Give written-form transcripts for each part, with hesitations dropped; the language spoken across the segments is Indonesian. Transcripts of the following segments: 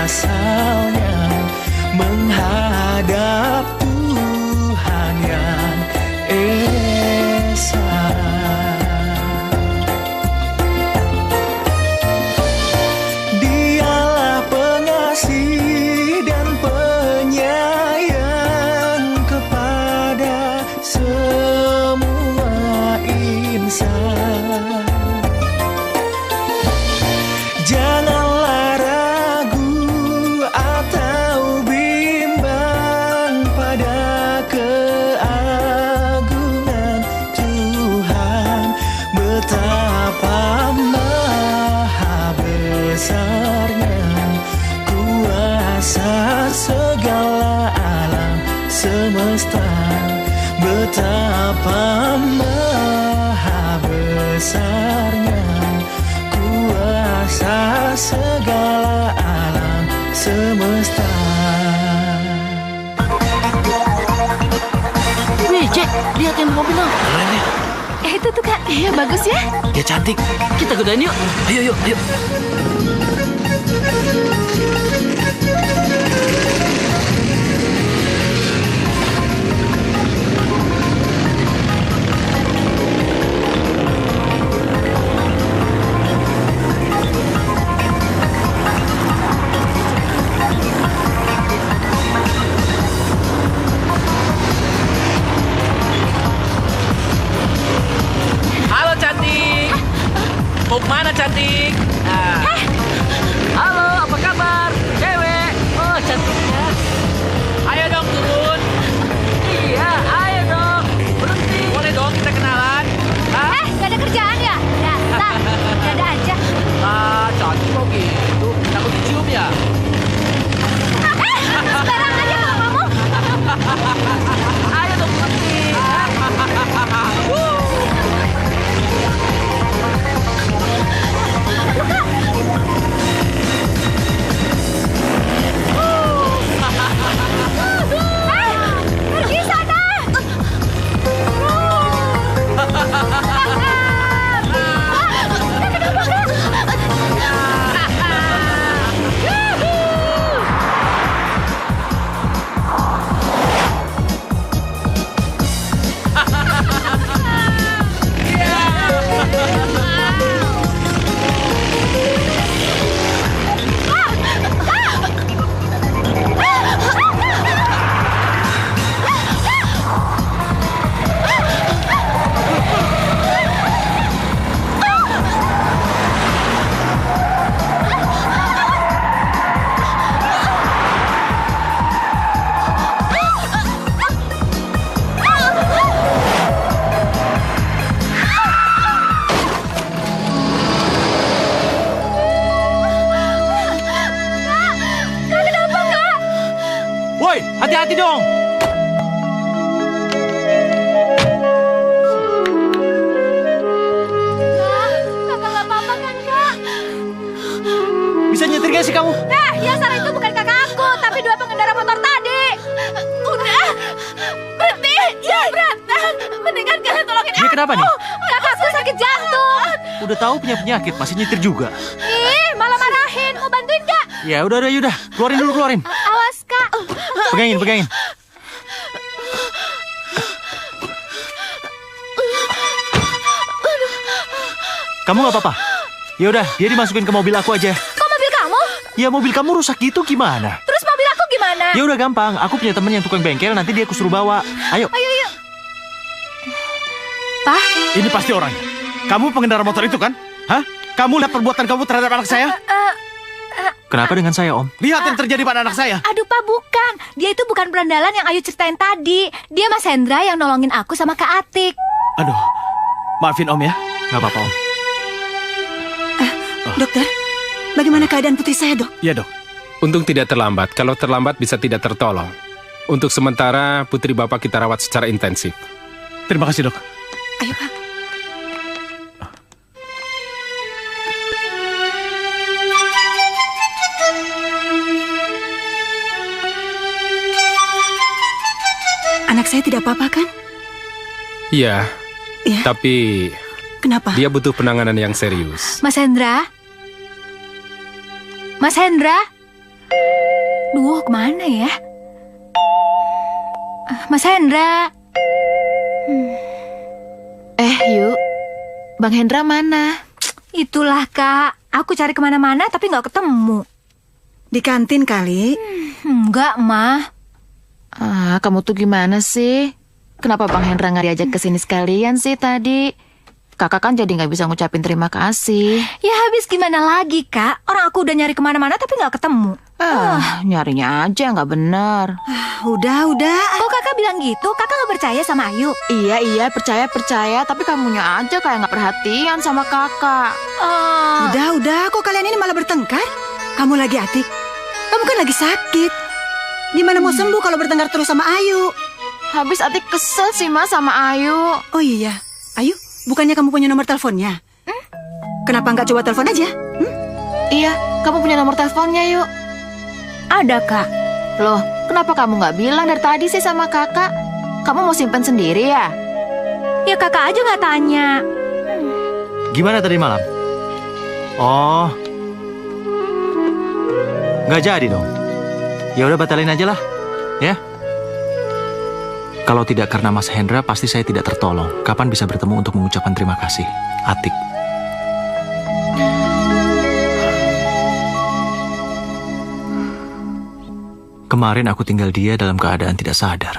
asalnya menghadap Tuhan yang esa. Dialah pengasih dan penyayang kepada semua insan. Janganlah ragu atau bimbang pada keagungan Tuhan, betapa maha besarnya kuasa segala alam semesta, betapa maha besarnya kuasa segala alam semesta. Wih, Jack, lihatin mobil dong. Keren ya? Itu tuh Kak, iya bagus ya. Dia cantik. Kita godain yuk. Ayo. Halo cantik. Mau kemana cantik? Nah. Halo, apa kabar? Cewek. Oh, cantiknya. Ayo dong turun. Iya, ayo dong. Berhenti. Boleh dong kita kenalan. Hah? Gak ada kerjaan ya? Dasar, gak ada aja. Ah, cantik kok gitu. Takut dicium ya? Sekarang aja kalau kamu. Ayo dong berhenti. Pergi sana. Woi, hati-hati dong. Kakak gak apa-apa kan, Kak? Bisa nyetir gak sih kamu? Ya Sarah itu bukan kakak aku, tapi dua pengendara motor tadi. Udah, berhenti. Ya, berantan. Mendingan kalian tolongin Dia kenapa nih? Kakakku sakit jantung. Udah tahu punya penyakit, masih nyetir juga. Ih, malah marahin. Mau bantuin gak? Ya udah, keluarin dulu. Awas, Kak. Pegangin. Kamu nggak apa-apa? Ya udah, dia dimasukin ke mobil aku aja. Kok mobil kamu? Ya mobil kamu rusak gitu gimana? Terus mobil aku gimana? Ya udah gampang, aku punya temen yang tukang bengkel, nanti dia aku suruh bawa. Ayo. Ayo. Pak? Ini pasti orangnya. Kamu pengendara motor itu kan? Hah? Kamu lihat perbuatan kamu terhadap anak saya? Kenapa dengan saya, Om? Lihat yang terjadi pada anak saya. Aduh, Pak, bukan. Dia itu bukan berandalan yang Ayu ceritain tadi. Dia Mas Hendra yang nolongin aku sama Kak Atik. Aduh, maafin Om ya. Nggak apa-apa, Om. Dokter, bagaimana keadaan putri saya, Dok? Iya, Dok. Untung tidak terlambat. Kalau terlambat bisa tidak tertolong. Untuk sementara, putri Bapak kita rawat secara intensif. Terima kasih, Dok. Ayo, Pak. Anak saya tidak apa-apa kan? Iya, Ya. tapi Kenapa? dia butuh penanganan yang serius. Mas Hendra? Mas Hendra? Duh, kemana ya? Mas Hendra. Yuk. Bang Hendra mana? Itulah, Kak. Aku cari kemana-mana tapi nggak ketemu. Di kantin kali. Enggak, Mah. Kamu tuh gimana sih? Kenapa Bang Hendra nggak diajak ke sini sekalian sih tadi? Kakak kan jadi nggak bisa ngucapin terima kasih. Ya habis gimana lagi, Kak? Orang aku udah nyari kemana-mana tapi nggak ketemu. Nyarinya aja nggak bener. Udah. Kok kakak bilang gitu? Kakak nggak percaya sama Ayu? Iya, percaya. Tapi kamunya aja kayak nggak perhatian sama kakak. Udah. Kok kalian ini malah bertengkar? Kamu lagi Atik? Kamu kan lagi sakit. Gimana mau sembuh kalau bertengkar terus sama Ayu? Habis Atik kesel sih Mas sama Ayu. Oh iya, Ayu, bukannya kamu punya nomor teleponnya? Kenapa nggak coba telepon aja? Iya, kamu punya nomor teleponnya yuk. Ada, Kak. Loh, kenapa kamu nggak bilang dari tadi sih sama kakak? Kamu mau simpen sendiri ya? Ya kakak aja nggak tanya. Gimana tadi malam? Oh, nggak jadi dong. Ya udah batalin aja lah, ya. Kalau tidak karena Mas Hendra, pasti saya tidak tertolong. Kapan bisa bertemu untuk mengucapkan terima kasih? Atik. Kemarin aku tinggal dia dalam keadaan tidak sadar.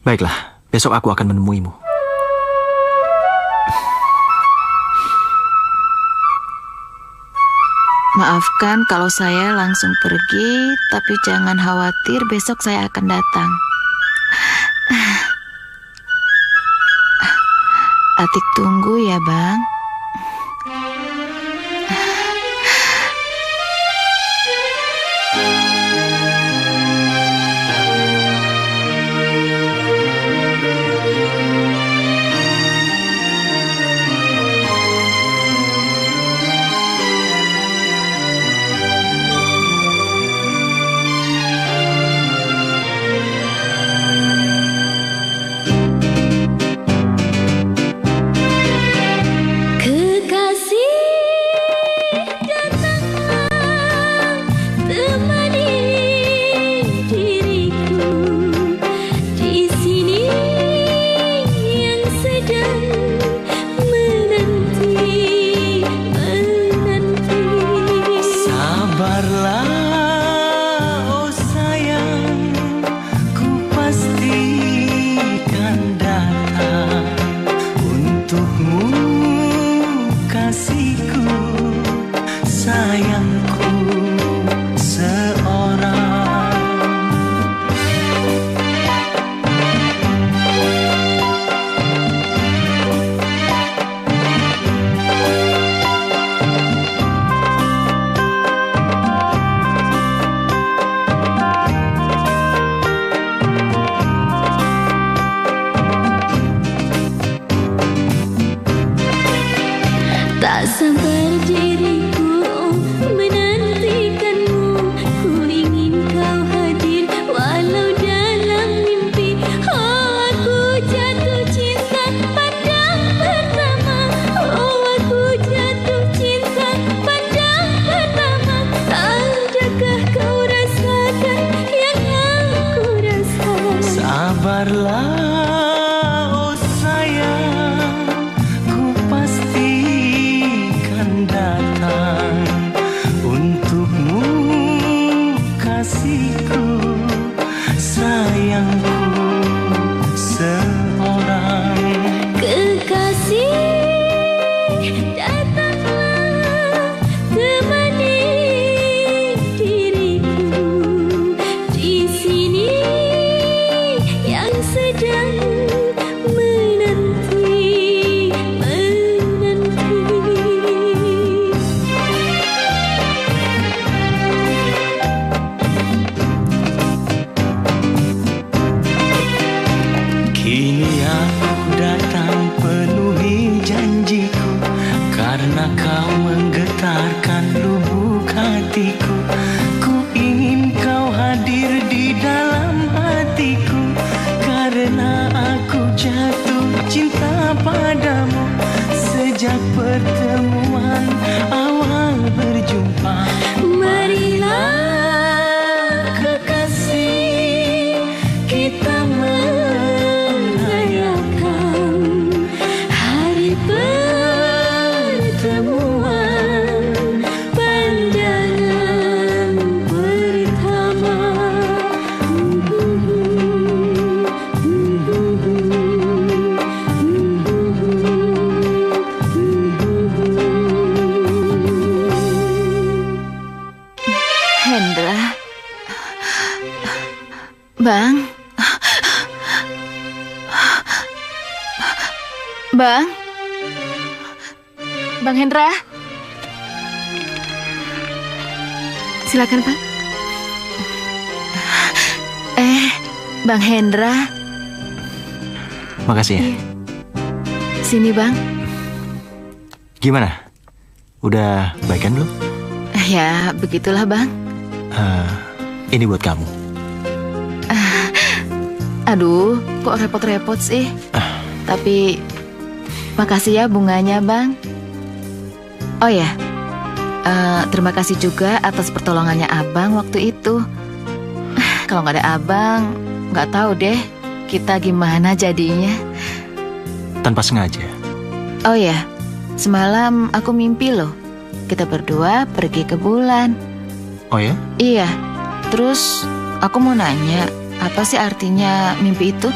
Baiklah, besok aku akan menemuimu. Maafkan kalau saya langsung pergi, tapi jangan khawatir besok saya akan datang. Atik tunggu ya, Bang. Tak sabar diriku menantikanmu, ku ingin kau hadir walau dalam mimpi. Oh, aku jatuh cinta pandang pertama. Oh, aku jatuh cinta pandang pertama. Adakah kau rasakan yang aku rasa? Sabarlah. Hendra. Bang. Bang. Bang Hendra. Silakan, Bang. Bang Hendra. Makasih ya. Sini, Bang. Gimana? Udah baikan belum? Ya, begitulah, Bang. Ini buat kamu. Aduh, kok repot-repot sih? Tapi, makasih ya bunganya, Bang. Oh ya, terima kasih juga atas pertolongannya Abang waktu itu. Kalau nggak ada Abang, nggak tahu deh kita gimana jadinya. Tanpa sengaja. Oh ya, semalam aku mimpi loh. Kita berdua pergi ke bulan. Oh ya? Iya, terus aku mau nanya, apa sih artinya mimpi itu?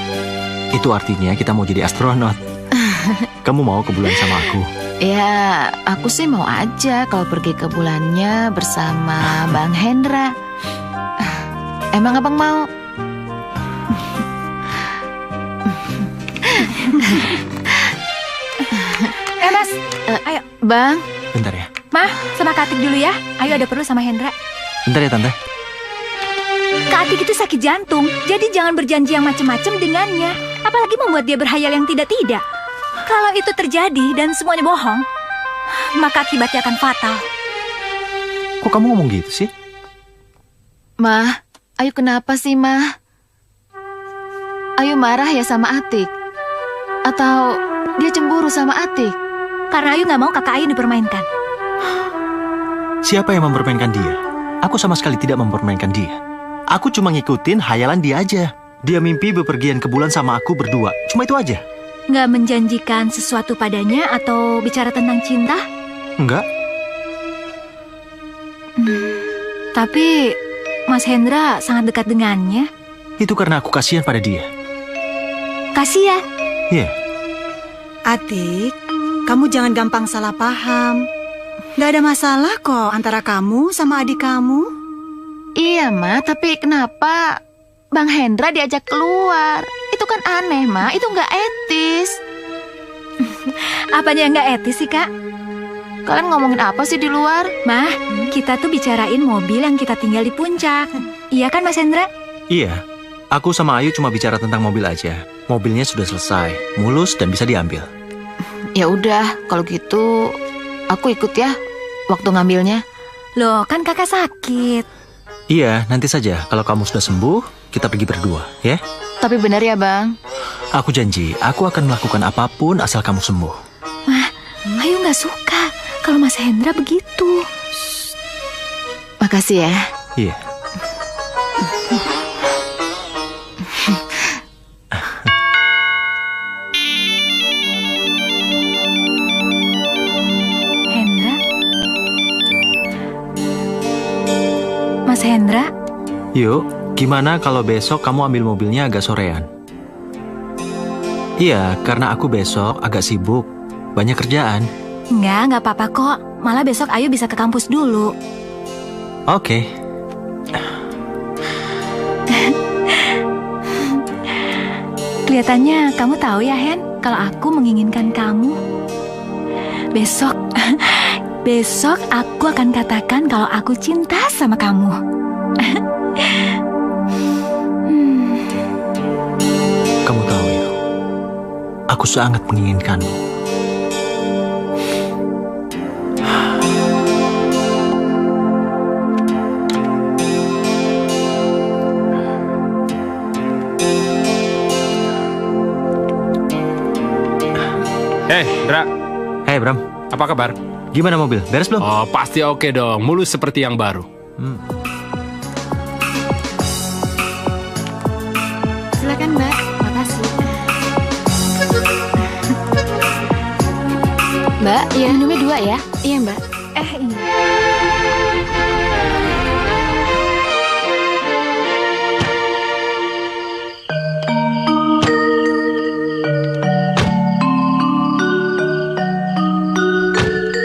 Itu artinya kita mau jadi astronot. Kamu mau ke bulan sama aku? Ya, aku sih mau aja kalau pergi ke bulannya bersama Bang Hendra. Emang Abang mau? Mas, ayo. Bang. Bentar ya. Mah, sama Kak Atik dulu ya. Ayo ada perlu sama Hendra. Bentar ya, Tante. Kak Atik itu sakit jantung, jadi jangan berjanji yang macam-macam dengannya. Apalagi membuat dia berhayal yang tidak-tidak. Kalau itu terjadi dan semuanya bohong, maka akibatnya akan fatal. Kok kamu ngomong gitu sih? Mah, Ayu kenapa sih, Mah? Ayu marah ya sama Atik? Atau dia cemburu sama Atik? Karena Ayu nggak mau kakak Ayu dipermainkan. Siapa yang mempermainkan dia? Aku sama sekali tidak mempermainkan dia. Aku cuma ngikutin hayalan dia aja. Dia mimpi bepergian ke bulan sama aku berdua. Cuma itu aja. Nggak menjanjikan sesuatu padanya atau bicara tentang cinta? Enggak. Tapi Mas Hendra sangat dekat dengannya. Itu karena aku kasihan pada dia. Kasihan? Iya. Atik, kamu jangan gampang salah paham. Gak ada masalah kok antara kamu sama adik kamu. Iya, Ma, tapi kenapa Bang Hendra diajak keluar? Itu kan aneh, Ma. Itu nggak etis. Apanya yang nggak etis sih, Kak? Kalian ngomongin apa sih di luar? Mah, kita tuh bicarain mobil yang kita tinggal di puncak. Iya kan, Mas Hendra? Iya. Aku sama Ayu cuma bicara tentang mobil aja. Mobilnya sudah selesai, mulus dan bisa diambil. Ya udah, kalau gitu aku ikut ya waktu ngambilnya. Loh, kan kakak sakit. Iya, nanti saja. Kalau kamu sudah sembuh, kita pergi berdua, ya? Tapi benar ya, Bang? Aku janji, aku akan melakukan apapun asal kamu sembuh. Mah, Ayu nggak suka kalau Mas Hendra begitu. Makasih ya. Iya. Hendra? Mas Hendra? Yuk, gimana kalau besok kamu ambil mobilnya agak sorean? Iya, karena aku besok agak sibuk. Banyak kerjaan. Nggak apa-apa kok. Malah besok Ayu bisa ke kampus dulu. Oke. Kelihatannya kamu tahu ya, Hen, kalau aku menginginkan kamu. Besok aku akan katakan kalau aku cinta sama kamu. Kamu tahu ya, aku sangat menginginkanmu. Dra, Hei Bram, apa kabar? gimana mobil? Beres belum? Oh, pasti oke dong. Mulus seperti yang baru. Silakan, Mbak. Makasih. Mbak, ya minumnya 2 ya? Iya, Mbak. Iya.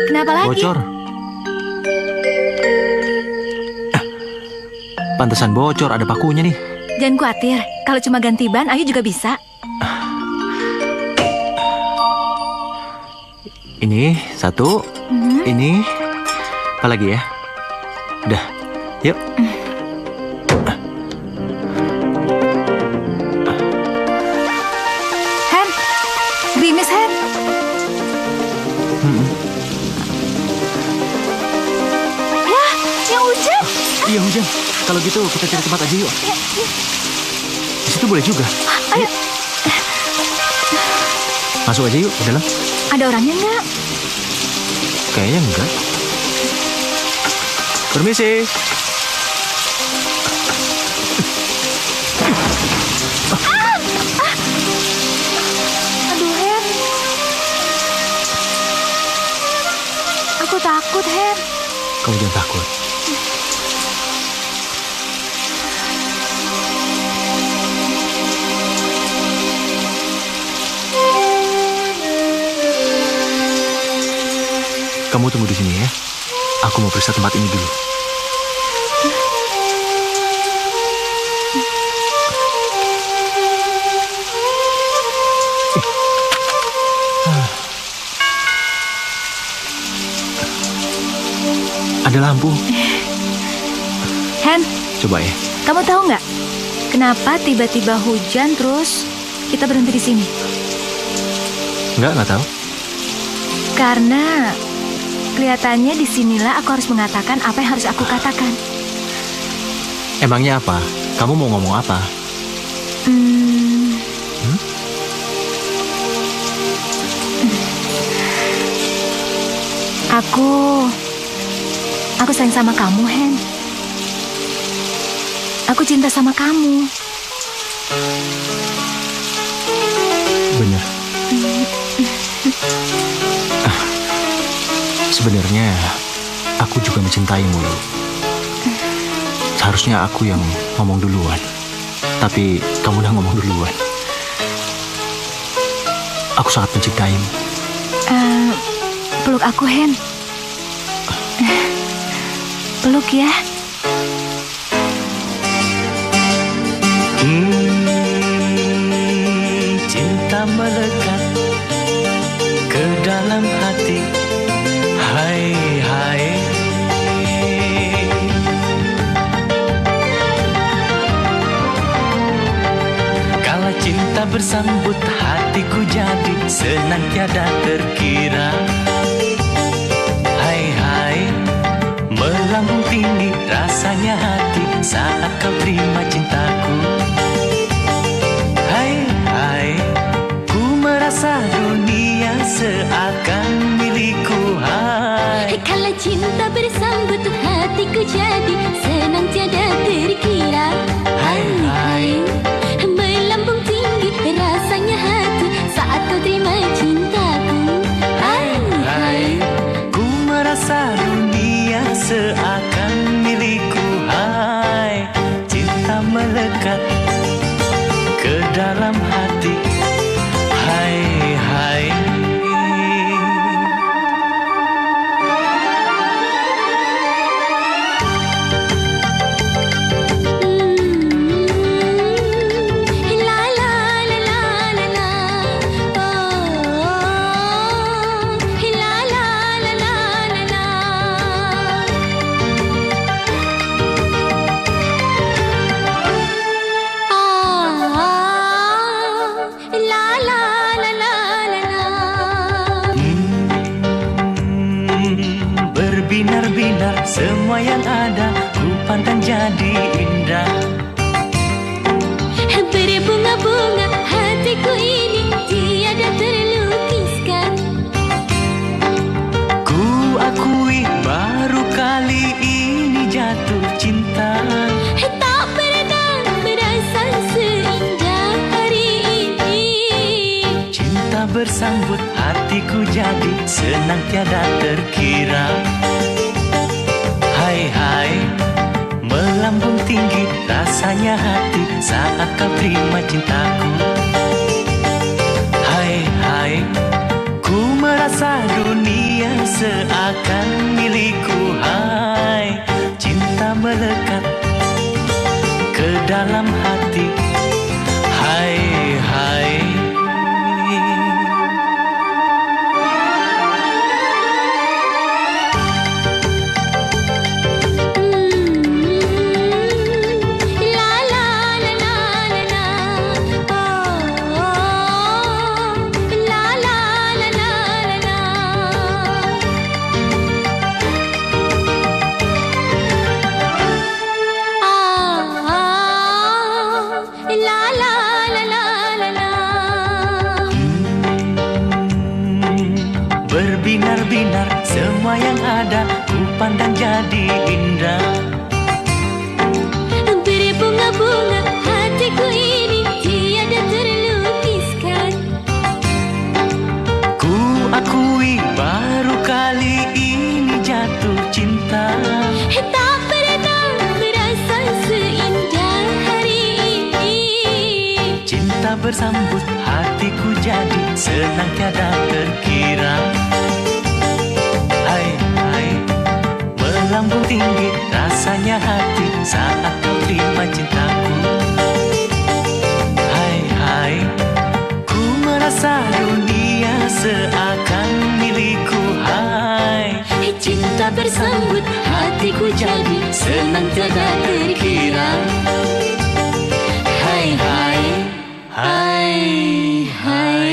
Kenapa lagi? Bocor. Pantesan bocor, ada pakunya nih. Jangan khawatir, kalau cuma ganti ban, Ayu juga bisa. Ini satu, ini apa lagi ya? Udah, yuk. Hen, gerimis Hen. Ya, yang hujan. Iya hujan. Kalau gitu kita cari tempat aja yuk. Di situ boleh juga. Ayo. Masuk aja yuk ke dalam. Ada orangnya nggak? Kayaknya enggak. Permisi. Aduh, Hen. Aku takut, Hen. Kamu jangan takut. Kamu tunggu di sini ya. Aku mau periksa tempat ini dulu. Ada lampu. Hen, Coba ya. kamu tahu nggak kenapa tiba-tiba hujan terus kita berhenti di sini? Nggak tahu. Karena kelihatannya disinilah aku harus mengatakan apa yang harus aku katakan. Emangnya apa? Kamu mau ngomong apa? Aku sayang sama kamu, Hen. Aku cinta sama kamu. Bener. Sebenarnya aku juga mencintaimu. Seharusnya aku yang ngomong duluan. Tapi kamu udah ngomong duluan. Aku sangat mencintaimu. Peluk aku, Hen. Peluk ya. Cinta melekat ke dalam hati. Hai, hai. Kala cinta bersambut hatiku jadi senang tiada terkira. Hai, hai. Melambung tinggi rasanya hati saat kau terima cintaku. Hai, hai. Ku merasa dunia seakan milikku. Hai. Kala cinta bersambut hatiku jadi senang tiada terkira. Hai, hai. Melambung tinggi rasanya hati saat kau terima cintaku. Hai, hai. Ku merasa dunia seakan milikku. Hai. Cinta melekat ke dalam hati. Hai, hai. La la la la la la. Oh, la la la la la la. La la la la la la. Berbinar-binar semua yang ada ku pandang jadi indah. Berbunga-bunga hatiku ini tiada terlukiskan. Ku akui baru kali ini jatuh cinta. Tak pernah merasa seindah hari ini. Cinta bersambut hatiku jadi senang tiada terkira. Hai, hai. Melambung tinggi rasanya hati saat kau terima cintaku. Hai, hai. Ku merasa dunia seakan milikku. Hai. Cinta melekat ke dalam hati. Hai, hai. Berbinar-binar semua yang ada ku pandang jadi indah. Berbunga-bunga hatiku ini tiada terlukiskan. Ku akui baru kali ini jatuh cinta. Tak pernah merasa seindah hari ini. Cinta bersambut hatiku jadi senang tiada terkira. Hai, hai. Melambung tinggi rasanya hati saat kau terima cintaku. Hai, hai. Ku merasa dunia seakan milikku. Hai. Cinta bersambut hatiku jadi senang tiada terkira. Hai, hai. Hai, hai.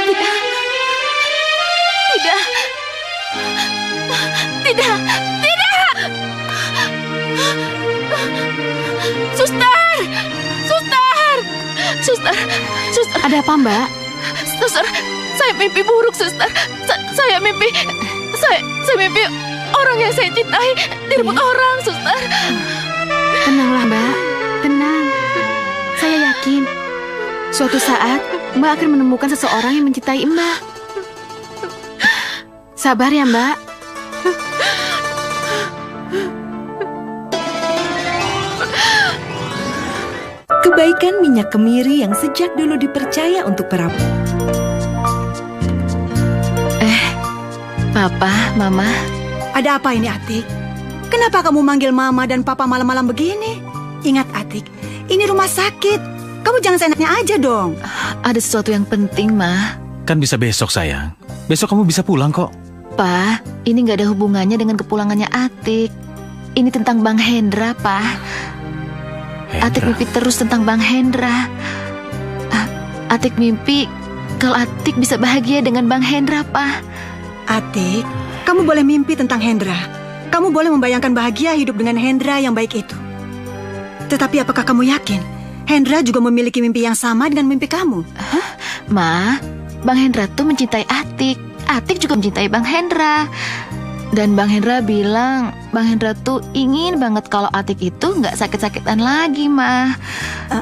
Tidak. Tidak. Tidak. Suster. Suster. Suster. Suster. Ada apa, Mbak? Suster, saya mimpi buruk, suster. Saya mimpi orang yang saya cintai direbut orang, suster. Tenanglah, Mbak. Tenang. Saya yakin suatu saat Mbak akan menemukan seseorang yang mencintai Mbak. Sabar ya, Mbak. Kebaikan minyak kemiri yang sejak dulu dipercaya untuk perapu. Papa, Mama. Ada apa ini, Atik? Kenapa kamu manggil Mama dan Papa malam-malam begini? Ingat, Atik, ini rumah sakit. Kamu jangan seenaknya aja dong. Ada sesuatu yang penting, Ma. Kan bisa besok, sayang. Besok kamu bisa pulang kok. Pa, ini nggak ada hubungannya dengan kepulangannya Atik. Ini tentang Bang Hendra, Pa. Atik mimpi terus tentang Bang Hendra. Atik mimpi kalau Atik bisa bahagia dengan Bang Hendra, Pa. Atik, kamu boleh mimpi tentang Hendra. Kamu boleh membayangkan bahagia hidup dengan Hendra yang baik itu. Tetapi apakah kamu yakin Hendra juga memiliki mimpi yang sama dengan mimpi kamu? Ma, Bang Hendra tuh mencintai Atik. Atik juga mencintai Bang Hendra. Dan Bang Hendra bilang Bang Hendra tuh ingin banget kalau Atik itu nggak sakit-sakitan lagi, Ma.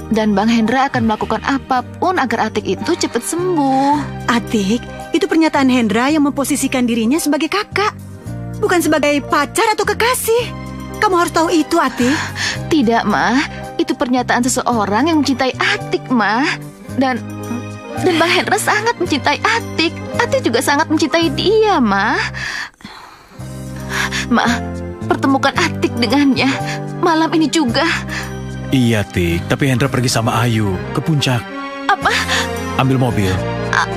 Dan Bang Hendra akan melakukan apapun agar Atik itu cepat sembuh. Atik, itu pernyataan Hendra yang memposisikan dirinya sebagai kakak, bukan sebagai pacar atau kekasih. Kamu harus tahu itu, Atik. Tidak, Ma. Itu pernyataan seseorang yang mencintai Atik, Ma. Dan Bang Hendra sangat mencintai Atik. Atik juga sangat mencintai dia, Ma. Ma, pertemukan Atik dengannya malam ini juga. Iya, Tik. Tapi Hendra pergi sama Ayu ke puncak. Apa? Ambil mobil.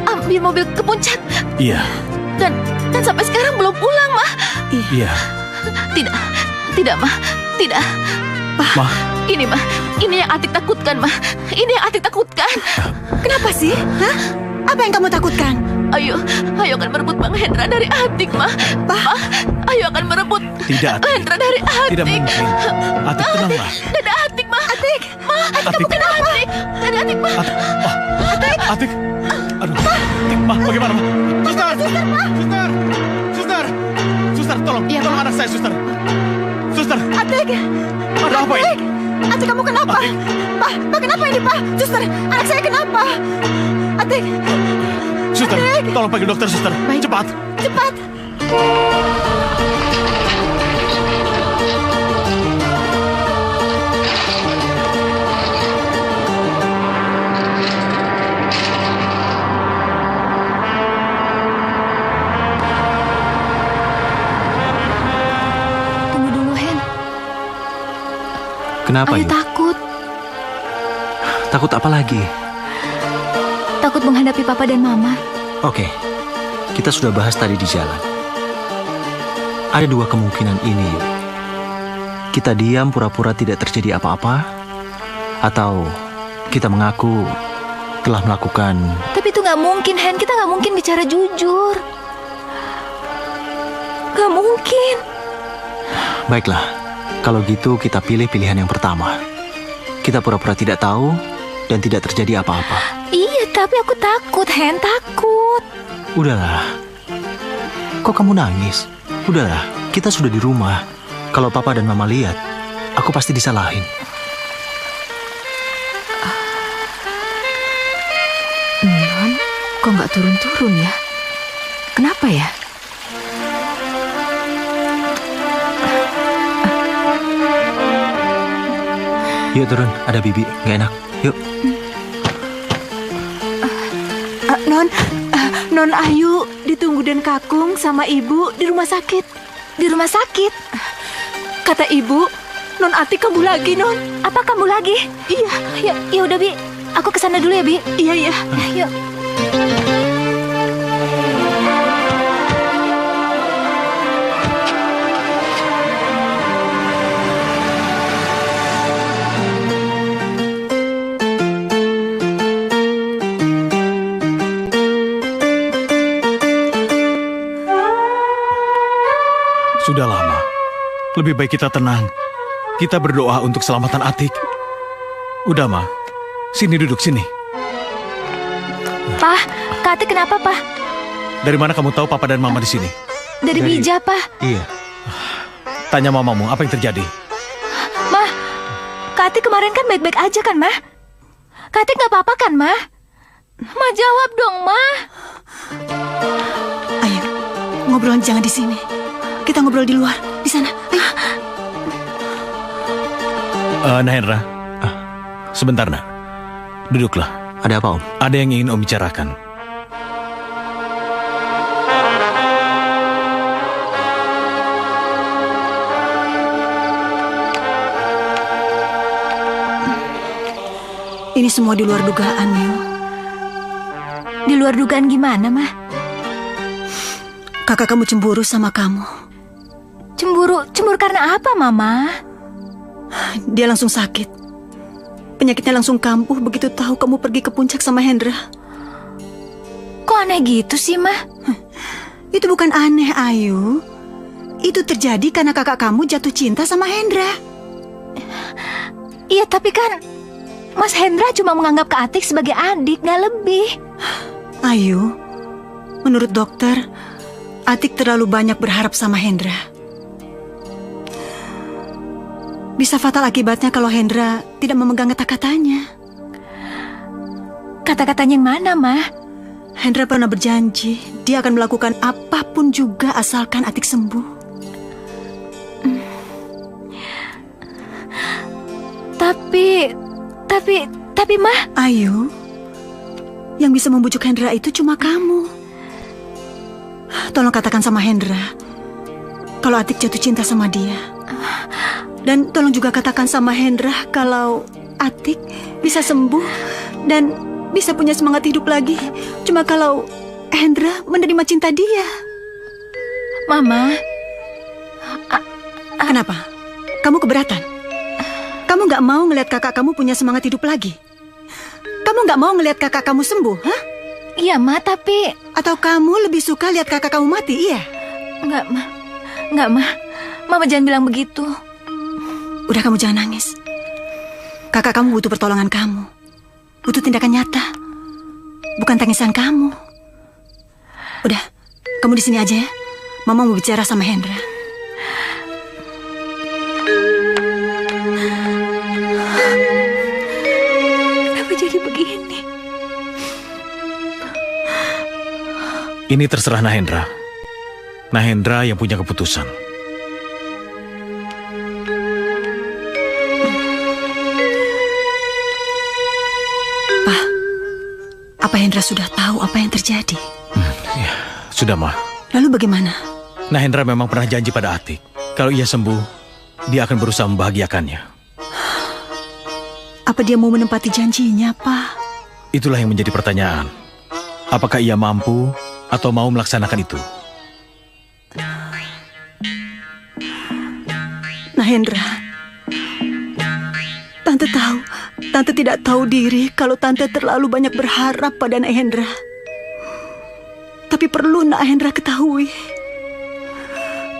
Ambil mobil ke puncak? Iya. Dan sampai sekarang belum pulang, Ma. Iya. Tidak, Ma. Tidak. Ma. Ini, Ma. Ini yang Atik takutkan, Ma. Ini yang Atik takutkan. Kenapa sih? Hah? Apa yang kamu takutkan? Ayo akan merebut Bang Hendra dari Atik, Ma. Ma, Ayo akan merebut Hendra dari Atik. Tidak mungkin. Atik, tenanglah. Dari Atik, Ma. Atik, Ma, kamu kenapa? Dari Atik, Ma. Atik. Aduh. Atik, Ma, bagaimana, Ma? Suster, tolong. Ya, tolong anak saya, suster. Suster. Atik. Ada apa ini? Atik, kamu kenapa? Atik. Pak, kenapa ini, Pak? Suster, anak saya kenapa? Atik. Suster, tolong panggil dokter, suster. Baik. Cepat. Tunggu dulu, Hen. Kenapa, Ayu Yu? takut. Takut apa lagi? Takut menghadapi papa dan mama. Oke, kita sudah bahas tadi di jalan. Ada dua kemungkinan ini, Yu. Kita diam pura-pura tidak terjadi apa-apa, atau kita mengaku telah melakukan... Tapi itu nggak mungkin, Hen. Kita nggak mungkin bicara jujur. Nggak mungkin. Baiklah, kalau gitu kita pilih pilihan yang pertama. Kita pura-pura tidak tahu dan tidak terjadi apa-apa. Iya, tapi aku takut, Hen. Takut. Udahlah. Kok kamu nangis? Udahlah, kita sudah di rumah. Kalau papa dan mama lihat, aku pasti disalahin. Non, kok nggak turun-turun ya? Kenapa ya? Yuk turun, ada Bibi, nggak enak. Yuk. Non Ayu ditunggu Den Kakung sama ibu di rumah sakit. Di rumah sakit? Kata ibu, Non Atik kambuh lagi, Non. Apa kambuh lagi? Iya. Ya udah, Bi. Aku kesana dulu ya, Bi. Iya. Yuk. Sudah lama. Lebih baik kita tenang. Kita berdoa untuk keselamatan Atik. Udah, Ma. Sini duduk, sini. Pak, Kak Atik kenapa, Pak? Dari mana kamu tahu Papa dan Mama di sini? Dari Bija, Pak. Iya. Tanya mamamu, apa yang terjadi? Ma, Kak Atik kemarin kan baik-baik aja kan, Ma? Kak Atik nggak apa-apa kan, Ma? Ma jawab dong, Ma. Ayo, ngobrol jangan di sini. Kita ngobrol di luar, di sana. Ayo. Nahendra. Sebentar, Nak. Duduklah. Ada apa, Om? Ada yang ingin Om bicarakan. Ini semua di luar dugaan, Yu. Di luar dugaan gimana, Ma? Kakak kamu cemburu sama kamu. Cemburu karena apa, Mama? Dia langsung sakit. Penyakitnya langsung kambuh begitu tahu kamu pergi ke puncak sama Hendra. Kok aneh gitu sih, Ma? Itu bukan aneh, Ayu. Itu terjadi karena kakak kamu jatuh cinta sama Hendra. Iya, tapi kan Mas Hendra cuma menganggap Kak Atik sebagai adik, gak lebih. Ayu, menurut dokter, Atik terlalu banyak berharap sama Hendra. Bisa fatal akibatnya kalau Hendra tidak memegang kata-katanya. Kata-katanya yang mana, Ma? Hendra pernah berjanji dia akan melakukan apapun juga asalkan Atik sembuh. Tapi, Ma. Ayu, yang bisa membujuk Hendra itu cuma kamu. Tolong katakan sama Hendra kalau Atik jatuh cinta sama dia. Dan tolong juga katakan sama Hendra kalau Atik bisa sembuh dan bisa punya semangat hidup lagi. Cuma kalau Hendra menerima cinta dia. Mama. Kenapa? Kamu keberatan? Kamu gak mau ngelihat kakak kamu punya semangat hidup lagi? Kamu gak mau ngelihat kakak kamu sembuh, hah? Iya, Ma, tapi... Atau kamu lebih suka lihat kakak kamu mati, iya? Enggak, Ma. Enggak, Ma. Mama jangan bilang begitu. Udah, kamu jangan nangis. Kakak kamu butuh pertolongan kamu. Butuh tindakan nyata. Bukan tangisan kamu. Udah, kamu di sini aja ya. Mama mau bicara sama Hendra. Kenapa jadi begini? Ini terserah Nahendra. Nahendra yang punya keputusan. Pak, apa Hendra sudah tahu apa yang terjadi? Ya, sudah, Ma. Lalu bagaimana? Nahendra memang pernah janji pada Atik. Kalau ia sembuh, dia akan berusaha membahagiakannya. Apa dia mau menepati janjinya, Pak? Itulah yang menjadi pertanyaan. Apakah ia mampu atau mau melaksanakan itu? Nahendra, Tante tahu, Tante tidak tahu diri kalau Tante terlalu banyak berharap pada Nahendra. Tapi perlu Nahendra ketahui,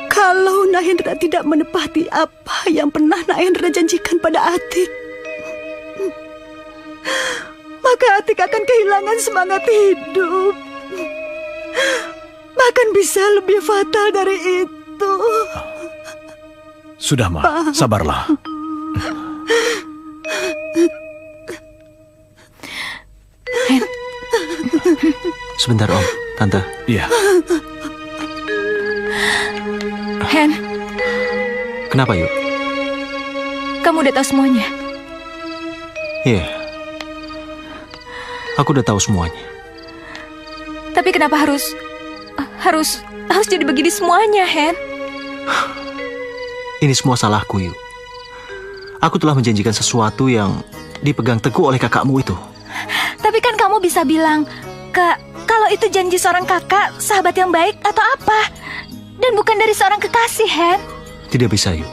kalau Nahendra tidak menepati apa yang pernah Nahendra janjikan pada Atik, maka Atik akan kehilangan semangat hidup. Bahkan bisa lebih fatal dari itu. Sudah, Ma. Sabarlah. Hen. Sebentar, Om. Tante. Iya. Hen. Kenapa, Yu? Kamu udah tahu semuanya? Iya. Aku udah tahu semuanya. Tapi kenapa harus jadi begini semuanya, Hen? Ini semua salahku, Yu. Aku telah menjanjikan sesuatu yang dipegang teguh oleh kakakmu itu. Tapi kan kamu bisa bilang, kalau itu janji seorang kakak, sahabat yang baik atau apa. Dan bukan dari seorang kekasih, Hen. Tidak bisa, Yu.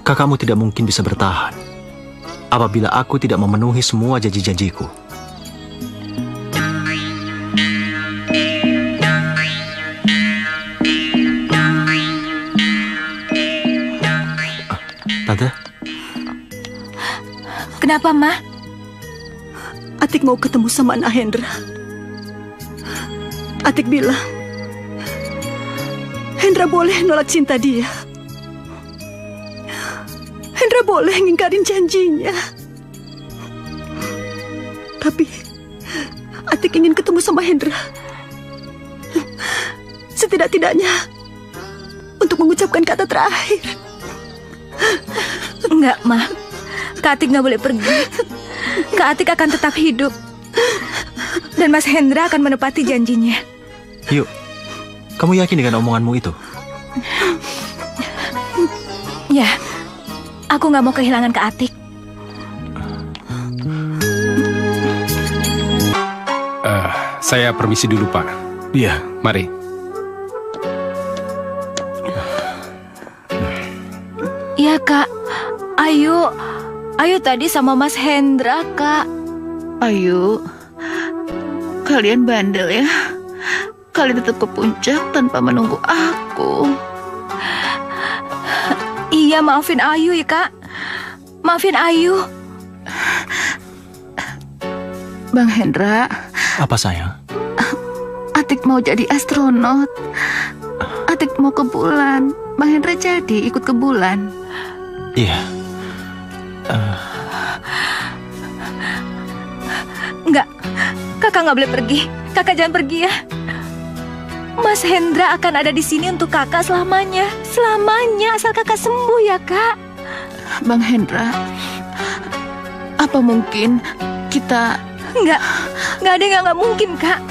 Kakakmu tidak mungkin bisa bertahan apabila aku tidak memenuhi semua janji-janjiku. Tante? Kenapa, Ma? Atik mau ketemu sama Nahendra. Atik bilang, Hendra boleh nolak cinta dia. Hendra boleh ngingkarin janjinya. Tapi Atik ingin ketemu sama Hendra. Setidak-tidaknya untuk mengucapkan kata terakhir. Enggak, Ma. Kak Atik nggak boleh pergi. Kak Atik akan tetap hidup. Dan Mas Hendra akan menepati janjinya. Yuk, kamu yakin dengan omonganmu itu? Ya, aku nggak mau kehilangan Kak Atik. Saya permisi dulu, Pak. Iya. Mari. Iya, Kak. Ayu tadi sama Mas Hendra, Kak. Ayu, kalian bandel ya. Kalian tetap ke puncak tanpa menunggu aku. Iya, maafin Ayu ya, Kak. Maafin Ayu. Bang Hendra. Apa, sayang? Atik mau jadi astronot. Atik mau ke bulan. Bang Hendra jadi ikut ke bulan. Iya. Enggak, kakak nggak boleh pergi. Kakak jangan pergi ya. Mas Hendra akan ada di sini untuk kakak selamanya. Selamanya, asal kakak sembuh ya, Kak. Bang Hendra, apa mungkin kita... Enggak ada yang nggak mungkin, Kak.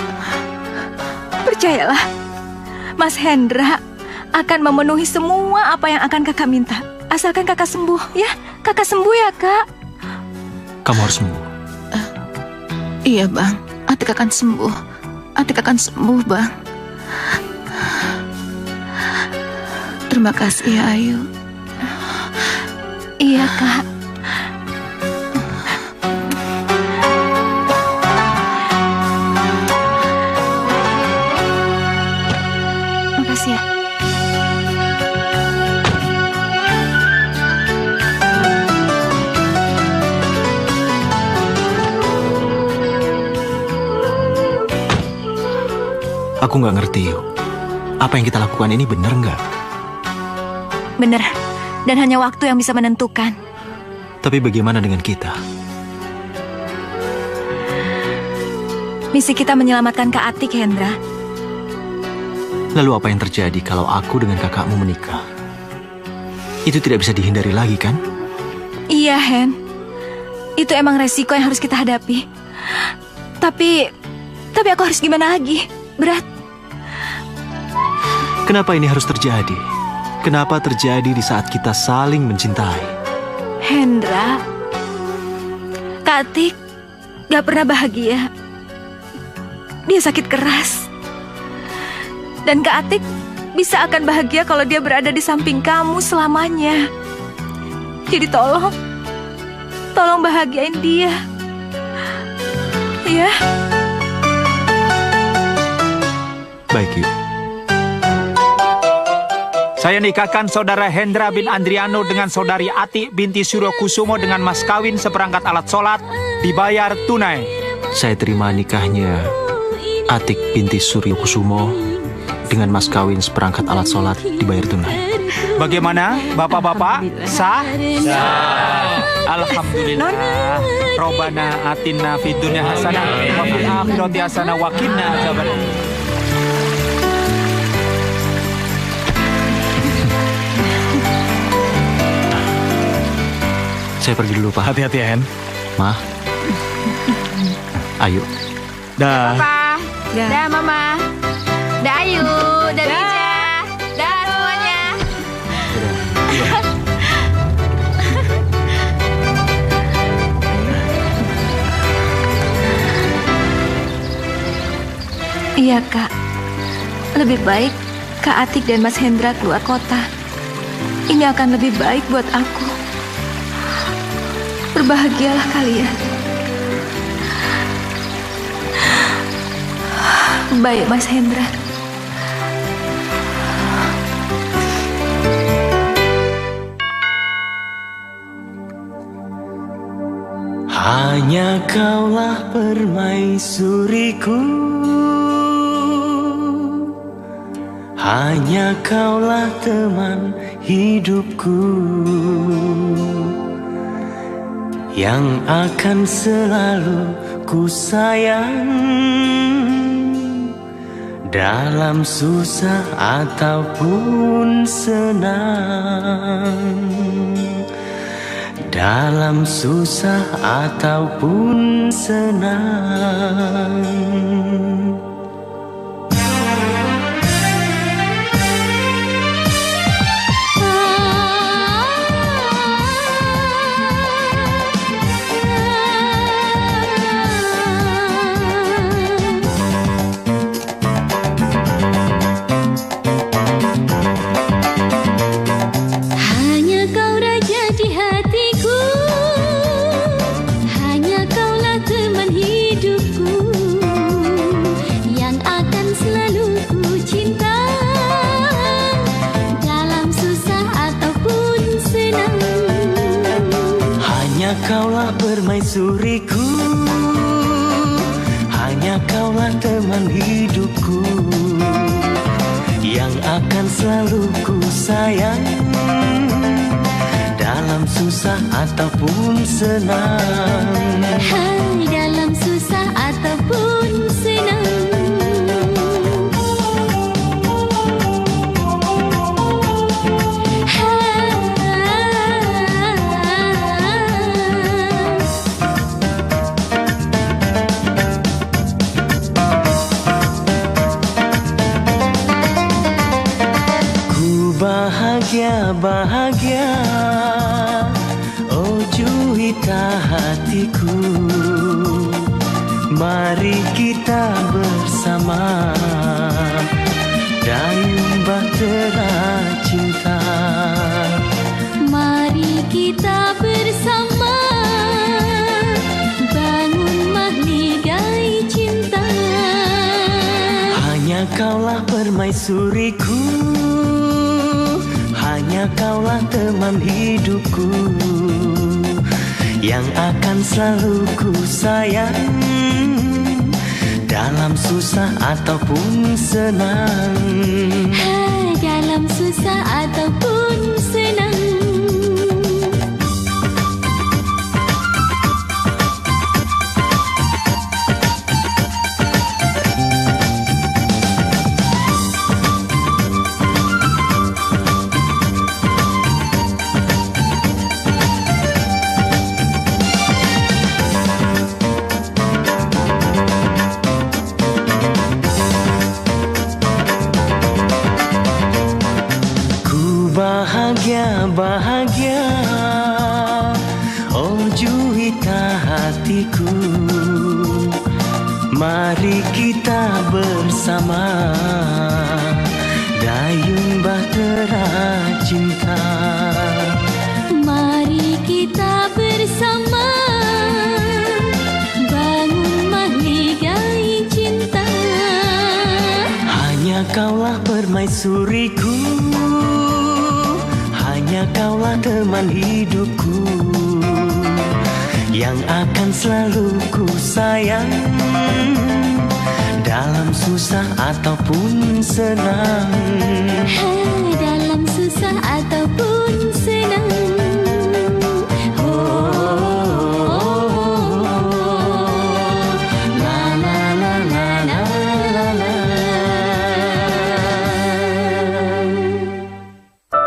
Percayalah, Mas Hendra akan memenuhi semua apa yang akan kakak minta. Asalkan kakak sembuh, ya. Kakak sembuh ya, Kak. Kamu harus sembuh. Iya, Bang. Atik akan sembuh. Atik akan sembuh, Bang. Terima kasih ya, Ayu. Iya, Kak. Makasih ya. Aku nggak ngerti, Yu. Apa yang kita lakukan ini benar nggak? Benar. Dan hanya waktu yang bisa menentukan. Tapi bagaimana dengan kita? Misi kita menyelamatkan Kak Atik, Hendra. Lalu apa yang terjadi kalau aku dengan kakakmu menikah? Itu tidak bisa dihindari lagi, kan? Iya, Hen. Itu emang resiko yang harus kita hadapi. Tapi aku harus gimana lagi? Berat. Kenapa ini harus terjadi? Kenapa terjadi di saat kita saling mencintai? Hendra, Kak Atik gak pernah bahagia. Dia sakit keras. Dan Kak Atik bisa akan bahagia kalau dia berada di samping kamu selamanya. Jadi tolong bahagiain dia. Ya. Baik, Yu. Saya nikahkan saudara Hendra bin Andriano dengan saudari Ati binti Suryokusumo dengan mas kawin seperangkat alat sholat dibayar tunai. Saya terima nikahnya Atik binti Suryokusumo dengan mas kawin seperangkat alat sholat dibayar tunai. Bagaimana, bapak-bapak? Sah? Sah. Alhamdulillah. Robbana atina fid dunya hasanah wa fil akhirati hasanah wa qina adzabannar. Saya pergi dulu, Pak. Hati-hati, Hen. Ma. Ayo. Dah. Papa. Dah, Mama. Dah, Ayu. Dah, Bija. Dah, semuanya. Iya, Kak. Lebih baik Kak Atik dan Mas Hendra keluar kota. Ini akan lebih baik buat aku. Berbahagialah kalian. Baik, Mas Hendra. Hanya kaulah permaisuriku, hanya kaulah teman hidupku, yang akan selalu ku sayang dalam susah ataupun senang, dalam susah ataupun senang. Kaulah permaisuriku, hanya kaulah teman hidupku, yang akan selalu ku sayang dalam susah ataupun senang. Hai, dalam susah ataupun senang. Bahagia, oh juwita hatiku, mari kita bersama dayung bahtera cinta. Mari kita bersama bangun mahligai cinta. Hanya kaulah permaisuriku, hanya kaulah teman hidupku, yang akan selalu ku sayang dalam susah ataupun senang. Hai, dalam susah ataupun senang. Bahagia, Oh juwita hatiku, mari kita bersama dayung bahtera cinta. Mari kita bersama bangun mahligai cinta. Hanya kaulah permaisuriku, hanya kaulah teman hidupku, yang akan selalu ku sayang dalam susah ataupun senang. Dalam susah ataupun senang.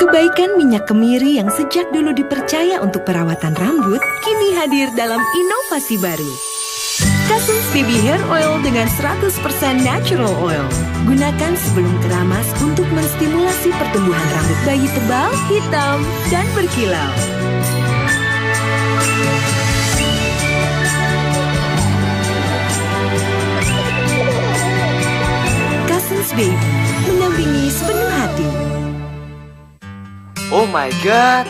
Kebaikan minyak kemiri yang sejak dulu dipercaya untuk perawatan rambut, kini hadir dalam inovasi baru. Cousins Baby Hair Oil dengan 100% natural oil. Gunakan sebelum keramas untuk menstimulasi pertumbuhan rambut bayi tebal, hitam, dan berkilau. Cousins Baby, mendampingi sepenuh hati. Oh my god.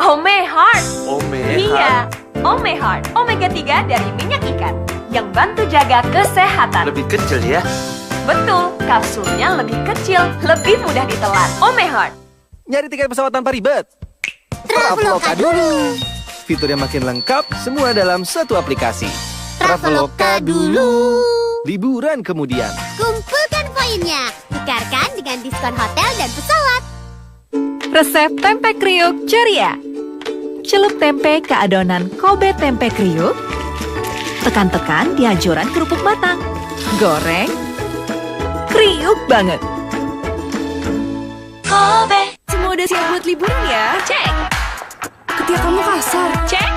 Omehart. Omehart. Iya, Omehart. Omega 3 dari minyak ikan yang bantu jaga kesehatan. Lebih kecil ya? Betul, kapsulnya lebih kecil, lebih mudah ditelan. Omehart. Nyari tiket pesawat tanpa ribet. Traveloka dulu. Fitur yang makin lengkap, semua dalam satu aplikasi. Traveloka dulu. Liburan kemudian. Kumpulkan poinnya. Tukarkan dengan diskon hotel dan pesawat. Resep tempe kriuk ceria. Celup tempe ke adonan Kobe tempe kriuk. Tekan-tekan di hajuran kerupuk matang. Goreng. Kriuk banget. Kobe. Semua udah siap buat liburan ya? Cek. Ketika kamu kasar, Cek.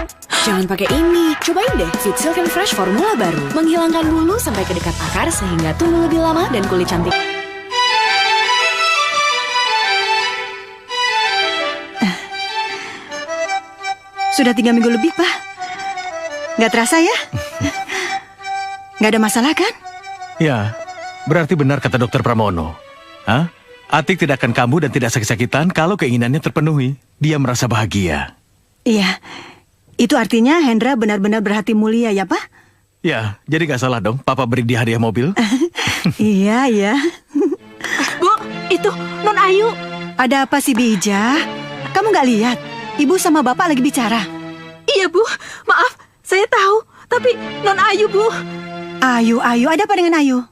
jangan pakai ini. Cobain deh Fit Silk and Fresh formula baru. Menghilangkan bulu sampai ke dekat akar sehingga tumbuh lebih lama dan kulit cantik. Sudah 3 minggu lebih, Pak. Nggak terasa ya? Nggak ada masalah kan? Ya, berarti benar kata dokter Pramono. Hah? Atik tidak akan kambuh dan tidak sakit-sakitan kalau keinginannya terpenuhi. Dia merasa bahagia. Iya. Itu artinya Hendra benar-benar berhati mulia ya, Pak? Ya, jadi nggak salah dong Papa beri dia hadiah mobil. Iya, iya. Bu, itu Non Ayu. Ada apa sih, Bija? Kamu nggak lihat? Ibu sama Bapak lagi bicara. Iya, Bu. Maaf, saya tahu. Tapi Non Ayu, Bu. Ayu, ada apa dengan Ayu?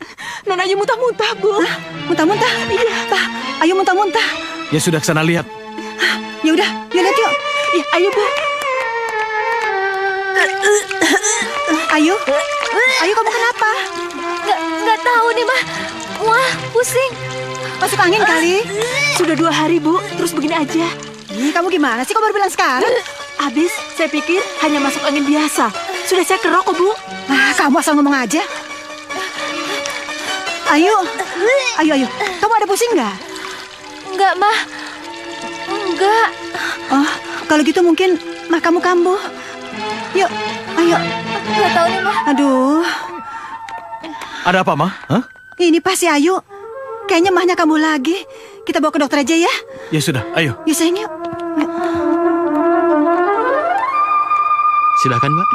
Non Ayu muntah-muntah, Bu. Hah? Muntah-muntah? Iya. Pak, Ayu muntah-muntah. Ya sudah, kesana lihat. Ya udah, yuk lihat yuk. Ya, ayo, Bu. Ayu kamu kenapa? Nggak tahu nih, Mah. Wah, pusing. Masuk angin kali. Sudah 2 hari, Bu. Terus begini aja. Ih, kamu gimana sih? Kok baru bilang sekarang? Habis, saya pikir hanya masuk angin biasa. Sudah saya kerok kok, Bu. Ah, kamu asal ngomong aja. Ayu. Kamu ada pusing nggak? Enggak, Mah. Enggak. Oh, kalau gitu mungkin Mah kamu kambuh. Yuk, ayo. Nggak tahu nih, Mah. Aduh. Ada apa, Ma? Hah? Ini pasti Ayu. Kayaknya Mahnya kambuh lagi. Kita bawa ke dokter aja ya. Ya sudah, ayo. Yuk sayang, yuk. Silakan, Mbak.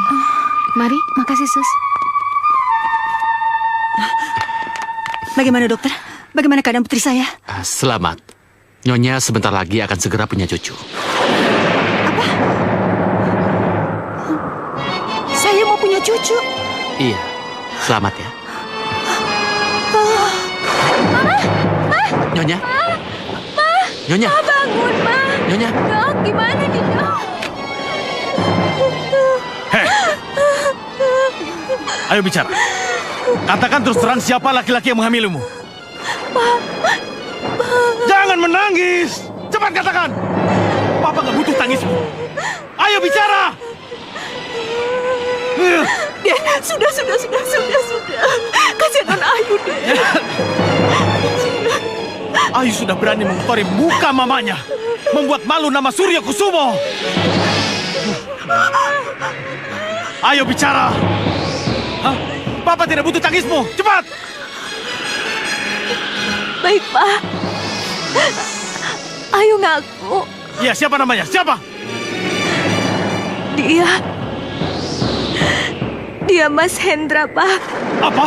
Mari, makasih Sus. Bagaimana dokter? Bagaimana keadaan putri saya? Selamat. Nyonya sebentar lagi akan segera punya cucu. Apa? Saya mau punya cucu. Iya, selamat ya. Nyonya? Nyonya? Bangun, Ma. Nyonya? Dok, gimana nih, Dok? Hei! Ayo bicara. Katakan terus terang siapa laki-laki yang menghamilimu. Jangan menangis. Cepat katakan. Papa gak butuh tangismu. Ayo bicara. Deh, sudah. Kasihan Non Ayu, deh. Ayu sudah berani mengotori muka mamanya. Membuat malu nama Surya Kusumo. Ayo bicara. Hah? Papa tidak butuh tangismu. Cepat. Baik, Pak. Ayo ngaku. Ya, siapa namanya? Siapa? Dia Mas Hendra, Pak. Apa?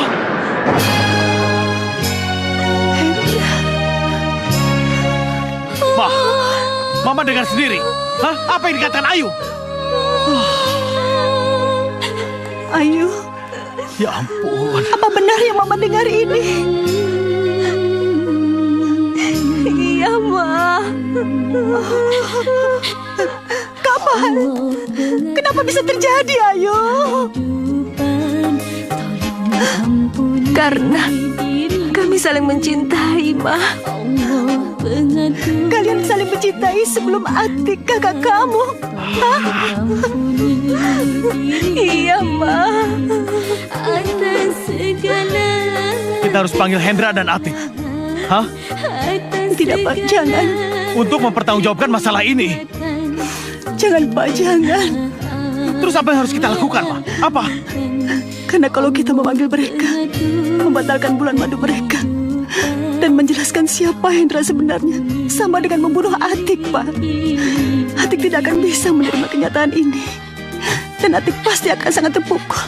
Ma, Mama dengar sendiri. Hah? Apa yang dikatakan Ayu? Ayu. Ya ampun. Apa benar yang Mama dengar ini? Iya, Ma. Kapan? Kenapa bisa terjadi, Ayu? Karena kami saling mencintai, Ma. Kalian saling mencintai sebelum Atik kakak kamu. Hah? Iya, Ma. Kita harus panggil Hendra dan Atik. Hah? Tidak, Pak, jangan. Untuk mempertanggungjawabkan masalah ini. Jangan, Pak, jangan. Terus apa yang harus kita lakukan, Pak? Apa? Karena kalau kita memanggil mereka, membatalkan bulan madu mereka, dan menjelaskan siapa Hendra sebenarnya, sama dengan membunuh Atik, Pak. Atik tidak akan bisa menerima kenyataan ini. Dan Atik pasti akan sangat terpukul.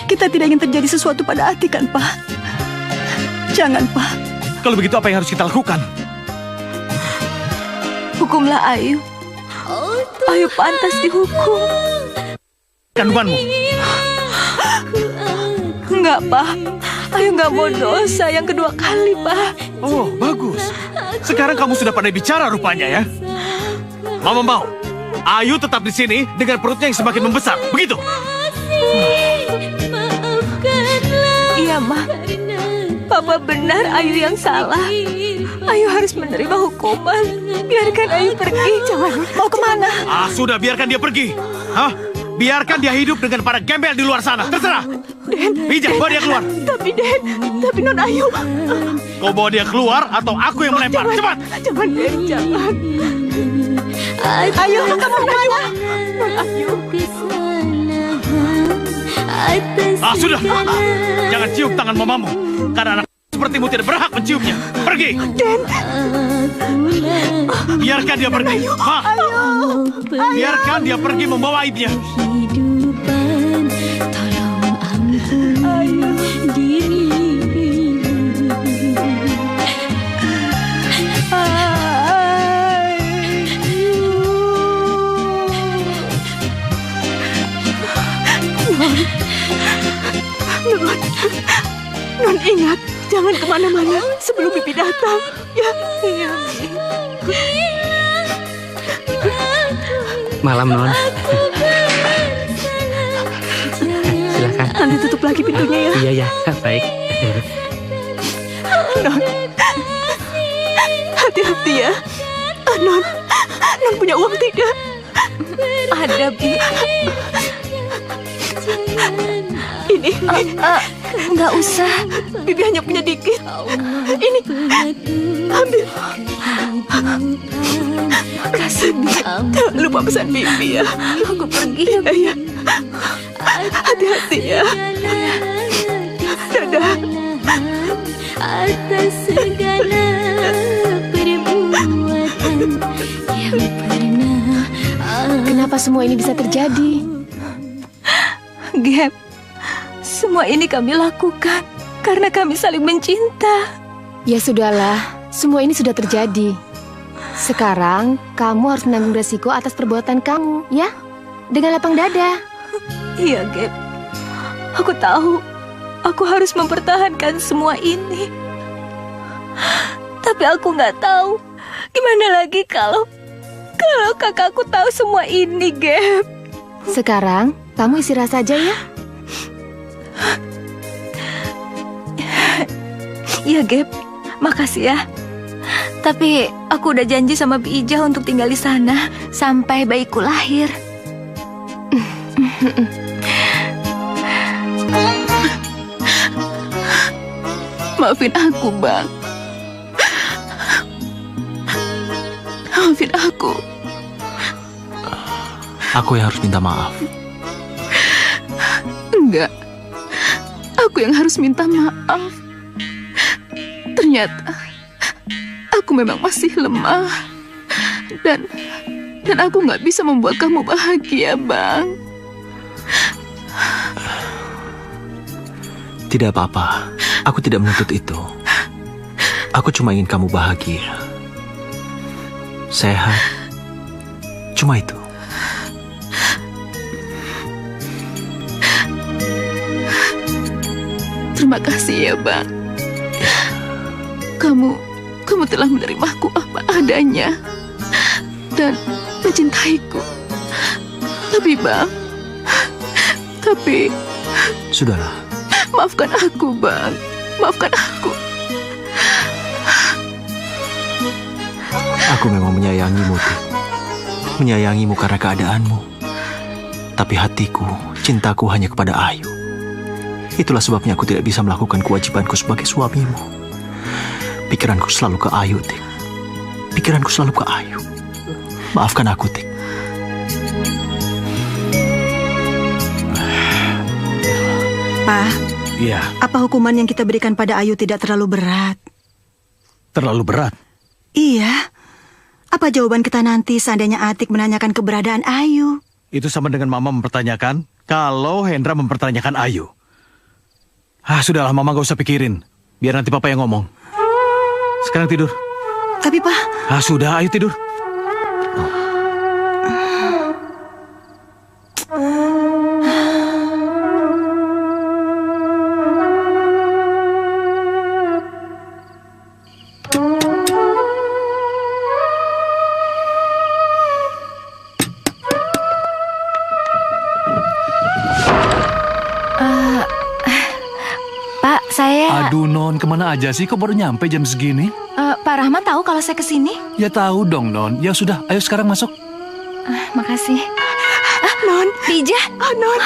Kita tidak ingin terjadi sesuatu pada Atik, kan, Pak? Jangan, Pak. Kalau begitu apa yang harus kita lakukan? Hukumlah Ayu. Ayu pantas dihukum. Kandunganmu? Enggak, Pak. Ayu nggak mau dosa yang kedua kali, Pak. Oh, bagus. Sekarang kamu sudah pandai bicara rupanya ya. Mama mau Ayu tetap di sini dengan perutnya yang semakin membesar. Begitu? Iya, Ma. Papa benar, Ayu yang salah. Ayu harus menerima hukuman. Biarkan Ayu pergi. Jangan. Mau kemana? Ah, sudah, biarkan dia pergi. Hah? Biarkan dia hidup dengan para gembel di luar sana. Terserah. Den. Bijak, bawa dia keluar. Tapi Non Ayu. Kau bawa dia keluar atau aku yang melempar. Cepat. Jangan, Den. Jangan. Ayu, kamu kemana? Non Ayu. Ah, sudah. Jangan cium tangan mamamu. Karena anak sepertimu tidak berhak menciumnya. Pergi. Den. Biarkan dia pergi. Ma. Biarkan dia pergi membawa aibnya. Non ingat, jangan kemana-mana sebelum Bibi datang. Ya, iya. Malam, Non. Silakan. Nanti tutup lagi pintunya ya. Iya, ya. Baik. Non. Hati-hati ya. Non punya uang tidak? Ada, Bi. Ini. Nggak usah. Bibi hanya punya dikit. Ini. Ambil. Kasih, Bi. Jangan lupa pesan Bibi ya. Aku pergi ya, Bi. Hati-hati ya. Dadah. Atas segala perbuatan yang pernah. Kenapa semua ini bisa terjadi? Gap, semua ini kami lakukan karena kami saling mencinta. Ya sudahlah, semua ini sudah terjadi. Sekarang kamu harus menanggung resiko atas perbuatan kamu, ya? Dengan lapang dada. Iya, Gap. Aku tahu, aku harus mempertahankan semua ini. Tapi aku nggak tahu gimana lagi kalau kakakku tahu semua ini, Gap. Sekarang kamu istirahat saja ya. Iya, Gap. Makasih ya. Tapi aku udah janji sama Bi Ijah untuk tinggal di sana sampai bayiku lahir. Maafin aku, Bang. Maafin aku. Aku yang harus minta maaf. Enggak. Aku yang harus minta maaf. Ternyata aku memang masih lemah. Dan aku nggak bisa membuat kamu bahagia, Bang. Tidak apa-apa. Aku tidak menuntut itu. Aku cuma ingin kamu bahagia. Sehat. Cuma itu. Terima kasih ya, Bang. Kamu telah menerimaku apa adanya dan mencintaiku. Tapi Sudahlah. maafkan aku, Bang. Maafkan aku. Aku memang menyayangimu, Tik. Menyayangimu karena keadaanmu. Tapi hatiku, cintaku hanya kepada Ayu. Itulah sebabnya aku tidak bisa melakukan kewajibanku sebagai suamimu. Pikiranku selalu ke Ayu, Tik. Pikiranku selalu ke Ayu. Maafkan aku, Tik. Pak, Iya, apa hukuman yang kita berikan pada Ayu tidak terlalu berat? terlalu berat. Iya. Apa jawaban kita nanti seandainya Atik menanyakan keberadaan Ayu? Itu sama dengan Mama mempertanyakan kalau Hendra mempertanyakan Ayu. Sudahlah, Mama gak usah pikirin. Biar nanti Papa yang ngomong. Sekarang tidur. Tapi Pak... Sudah, ayo tidur. Pak, saya... Aduh, Non, kemana aja sih? Kok baru nyampe jam segini? Pak Rahman tahu kalau saya kesini? Ya tahu dong, Non. Ya sudah, ayo sekarang masuk. Makasih. Non. Bija. Non.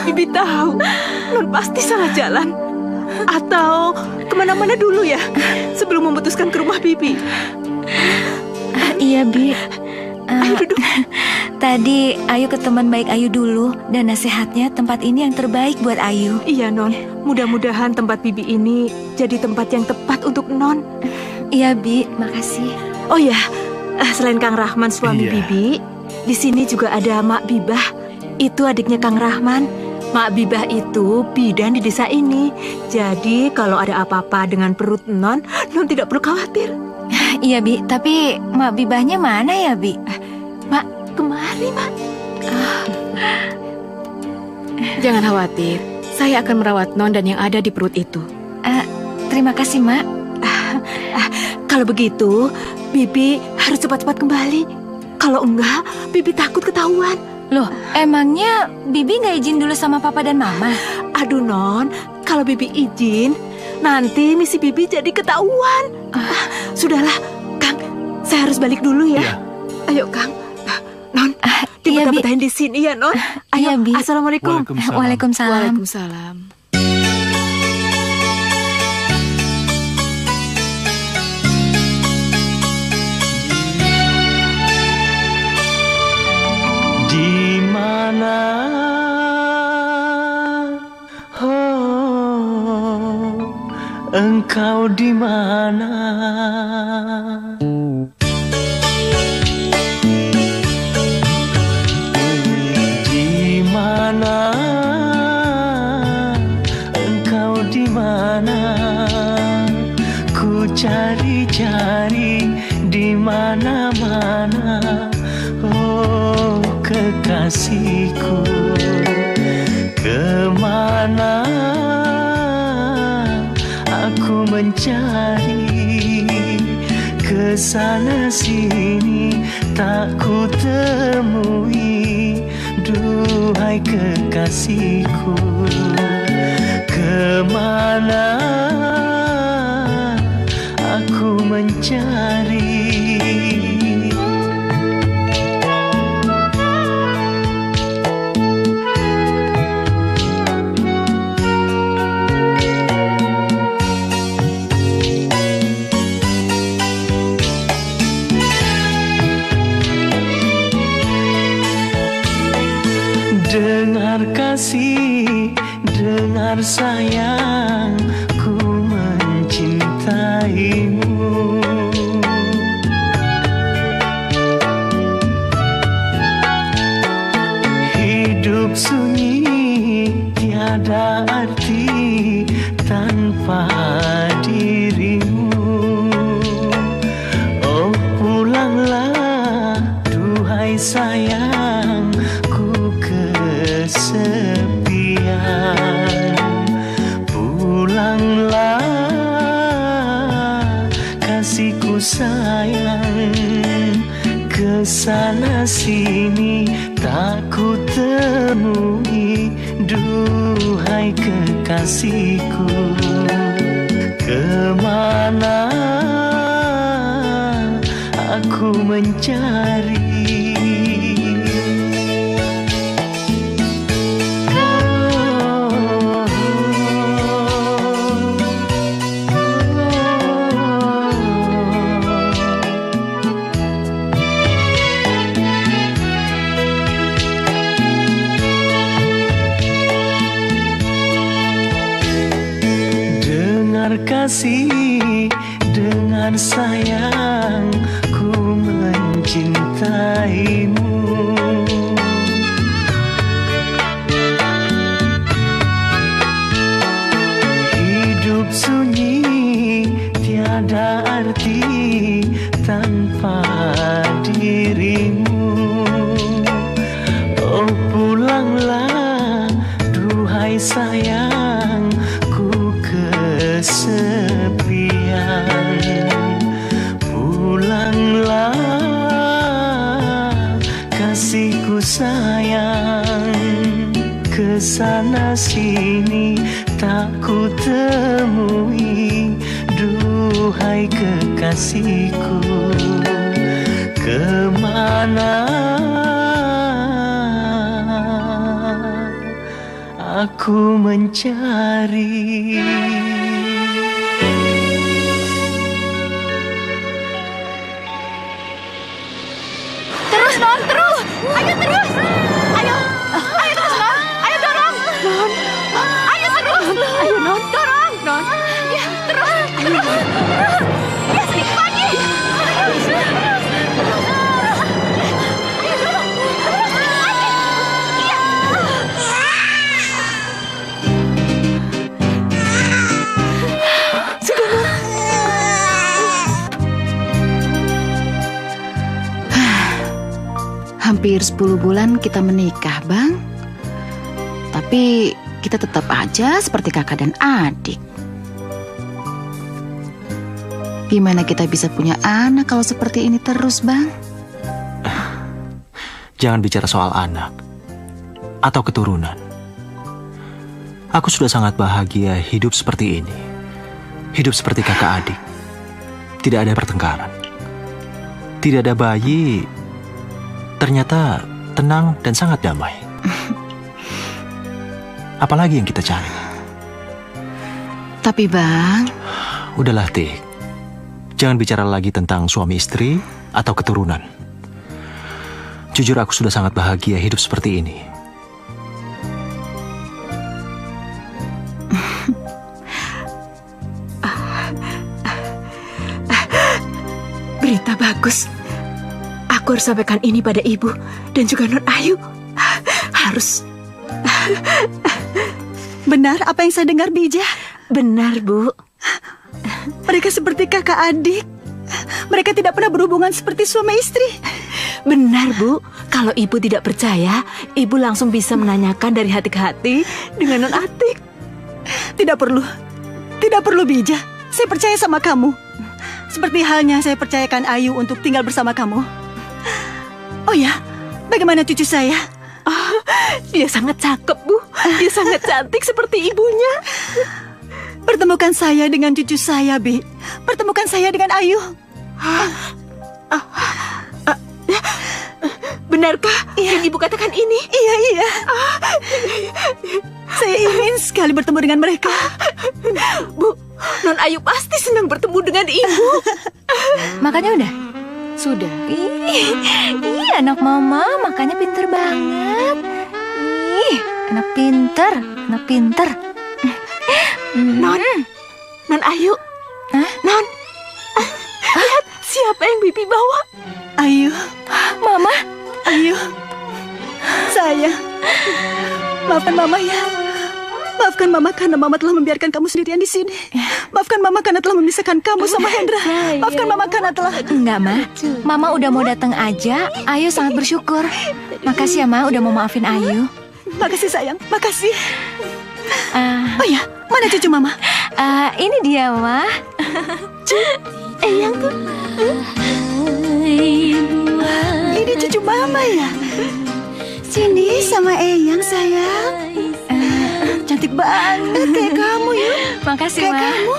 Bibi tahu. Non pasti salah jalan. Atau kemana-mana dulu ya, sebelum memutuskan ke rumah Bibi. Iya, Bi. Ayo duduk. Tadi Ayu ke teman baik Ayu dulu, dan nasihatnya tempat ini yang terbaik buat Ayu. Iya, Non. Mudah-mudahan tempat Bibi ini jadi tempat yang tepat untuk Non. Iya, Bi. Makasih. Oh ya, selain Kang Rahman suami Bibi, di sini juga ada Mak Bibah. Itu adiknya Kang Rahman. Mak Bibah itu bidan di desa ini. Jadi kalau ada apa-apa dengan perut Non tidak perlu khawatir. Iya, Bi. Tapi Mak Bibahnya mana ya, Bi? Mak, kemari, Mak. Jangan khawatir. Saya akan merawat Non dan yang ada di perut itu. Terima kasih, Mak. Kalau begitu, Bibi harus cepat-cepat kembali. Kalau enggak, Bibi takut ketahuan. Loh, emangnya Bibi nggak izin dulu sama Papa dan Mama? Aduh, Non. Kalau Bibi izin, nanti misi Bibi jadi ketahuan. Sudahlah, Kang. Saya harus balik dulu ya. Iya. Ayo, Kang. Non, dipetah-petahin di sini ya, Non. Ayo, Iya, Bi. Assalamualaikum. Waalaikumsalam. Waalaikumsalam. Di mana engkau di mana? Di mana engkau di mana? Ku cari-cari di mana-mana. Oh kekasihku, kemana aku mencari, kesana sini tak ku temui. Duhai kekasihku, kemana aku mencari. kasih, dengar sayang, ku mencintaimu. Hidup sunyi, tiada arti tanpa dirimu. Oh pulanglah, duhai sayang, ku kesepian. Pulanglah, kasihku sayang, kesana sini tak ku temui. Duhai kekasihku, kemana aku mencari? Kasih, dengan sayang, ku mencintaimu. Hidup sunyi, tiada arti tanpa dirimu. Oh pulanglah, duhai sayang, kesepian. Pulanglah, kasihku sayang, kesana sini tak ku temui. Duhai kekasihku, kemana aku mencari? Terus Non, terus. Ayo terus. Ayo terus Non. Ayo dorong. Non. Ayo terus. Ayo Non, dorong. Non. Ya, terus. Ayo Non. Ya, sedikit lagi. Ayo dorong. Terus lagi. Iya. Sudah Non. Hampir 10 bulan kita menikah, Bang. Tapi kita tetap aja seperti kakak dan adik. Gimana kita bisa punya anak kalau seperti ini terus, Bang? Jangan bicara soal anak atau keturunan. Aku sudah sangat bahagia hidup seperti ini. Hidup seperti kakak adik. Tidak ada pertengkaran. Tidak ada bayi. Ternyata tenang dan sangat damai. Apalagi yang kita cari? Tapi Bang, udahlah Tik. Jangan bicara lagi tentang suami istri atau keturunan. Jujur aku sudah sangat bahagia hidup seperti ini. Berita bagus. Aku harus sampaikan ini pada ibu dan juga Non Ayu. Harus. Benar apa yang saya dengar, Bija? Benar, Bu. Mereka seperti kakak adik. Mereka tidak pernah berhubungan seperti suami istri. Benar, Bu. Kalau ibu tidak percaya, ibu langsung bisa menanyakan dari hati ke hati dengan Non Atik. Tidak perlu. Tidak perlu, Bija. Saya percaya sama kamu. Seperti halnya saya percayakan Ayu untuk tinggal bersama kamu. Oh ya, bagaimana cucu saya? Oh, dia sangat cakep, Bu. Dia sangat cantik seperti ibunya. Pertemukan saya dengan cucu saya, Bi. Pertemukan saya dengan Ayu. Benarkah yang ibu katakan ini? Iya, iya. Saya ingin sekali bertemu dengan mereka. Bu, Non Ayu pasti senang bertemu dengan ibu. Makanya udah? Sudah. Iya, anak mama makanya pinter banget. Ih. Anak pinter, anak pinter. Non Ayu. Non. Lihat siapa yang Bibi bawa. Ayu. Mama. Ayu. Sayang. Maafkan Mama ya. Maafkan Mama karena Mama telah membiarkan kamu sendirian di sini. Maafkan Mama karena telah memisahkan kamu sama Hendra. Maafkan Mama karena telah... Enggak, Ma. Mama udah mau datang aja. Ayu sangat bersyukur. Makasih ya, Ma, udah mau maafin Ayu. Makasih sayang, makasih. Oh ya, mana cucu Mama? Ini dia, Ma. Eyang tuh. Ini cucu Mama ya? Sini sama Eyang sayang. Cantik banget kayak kamu Yuk. Makasih, kayak Ma. Kamu.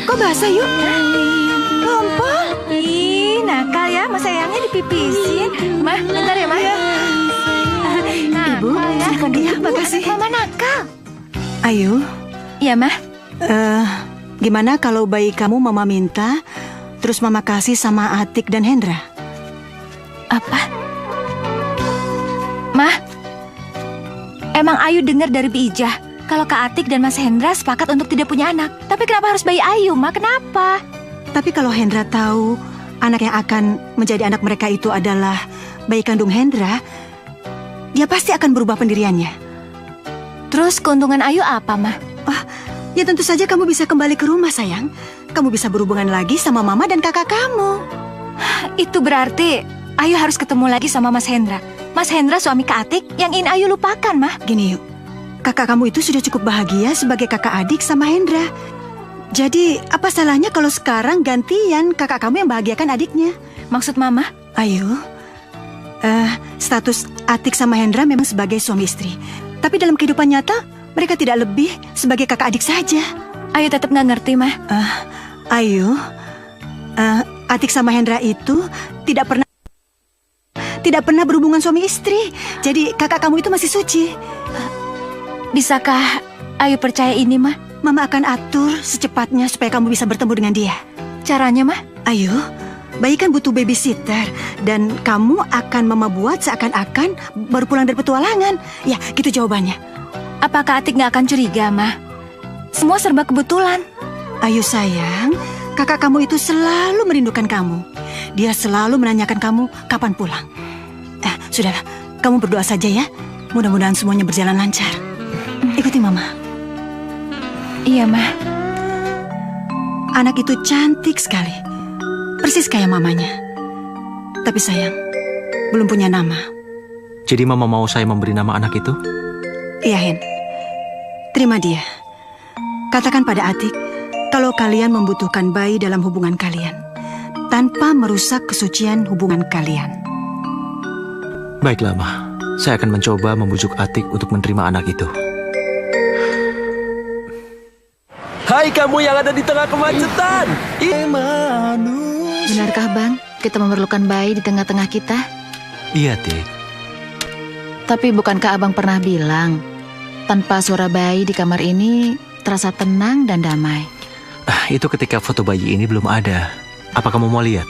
Kok basah Yuk? Ngompol. Ih, nakal ya, Mas sayangnya dipipisin. Ma, bentar ya, Ma. Ibu, silakan duduk. Makasih. Mama nakal. Ayu. Iya, Ma. Gimana kalau bayi kamu Mama minta, terus Mama kasih sama Atik dan Hendra? Apa? Ma, emang Ayu dengar dari Bi Ijah kalau Kak Atik dan Mas Hendra sepakat untuk tidak punya anak. Tapi kenapa harus bayi Ayu, Ma? Kenapa? Tapi kalau Hendra tahu anak yang akan menjadi anak mereka itu adalah bayi kandung Hendra, dia pasti akan berubah pendiriannya. Terus keuntungan Ayu apa, Ma? Ya tentu saja kamu bisa kembali ke rumah, sayang. Kamu bisa berhubungan lagi sama Mama dan kakak kamu. Itu berarti Ayu harus ketemu lagi sama Mas Hendra. Mas Hendra suami Kak Atik yang ingin Ayu lupakan, Ma. Gini Yuk, kakak kamu itu sudah cukup bahagia sebagai kakak adik sama Hendra. Jadi apa salahnya kalau sekarang gantian kakak kamu yang bahagiakan adiknya? Maksud Mama? Ayu, status Atik sama Hendra memang sebagai suami istri. Tapi dalam kehidupan nyata, mereka tidak lebih sebagai kakak adik saja. Ayu tetap nggak ngerti, Ma. Ayu, Atik sama Hendra itu tidak pernah berhubungan suami istri. Jadi kakak kamu itu masih suci. Bisakah Ayu percaya ini, Ma? Mama akan atur secepatnya supaya kamu bisa bertemu dengan dia. Caranya, Ma? Ayu, bayi kan butuh babysitter. Dan kamu akan Mama buat seakan-akan baru pulang dari petualangan. Ya, gitu jawabannya. Apakah Atik nggak akan curiga, Ma? Semua serba kebetulan. Ayu sayang, kakak kamu itu selalu merindukan kamu. Dia selalu menanyakan kamu kapan pulang. Sudahlah, kamu berdoa saja ya. Mudah-mudahan semuanya berjalan lancar. Ikuti Mama. Iya, Ma. Anak itu cantik sekali. Persis kayak mamanya. Tapi sayang, belum punya nama. Jadi Mama mau saya memberi nama anak itu? Iya, Hen. Terima dia. Katakan pada Atik kalau kalian membutuhkan bayi dalam hubungan kalian, tanpa merusak kesucian hubungan kalian. Baiklah, Ma. Saya akan mencoba membujuk Atik untuk menerima anak itu. Hai kamu yang ada di tengah kemacetan. Benarkah, Bang? Kita memerlukan bayi di tengah-tengah kita? Iya, Tik. Tapi bukankah Abang pernah bilang, tanpa suara bayi di kamar ini terasa tenang dan damai? Itu ketika foto bayi ini belum ada. Apa kamu mau lihat?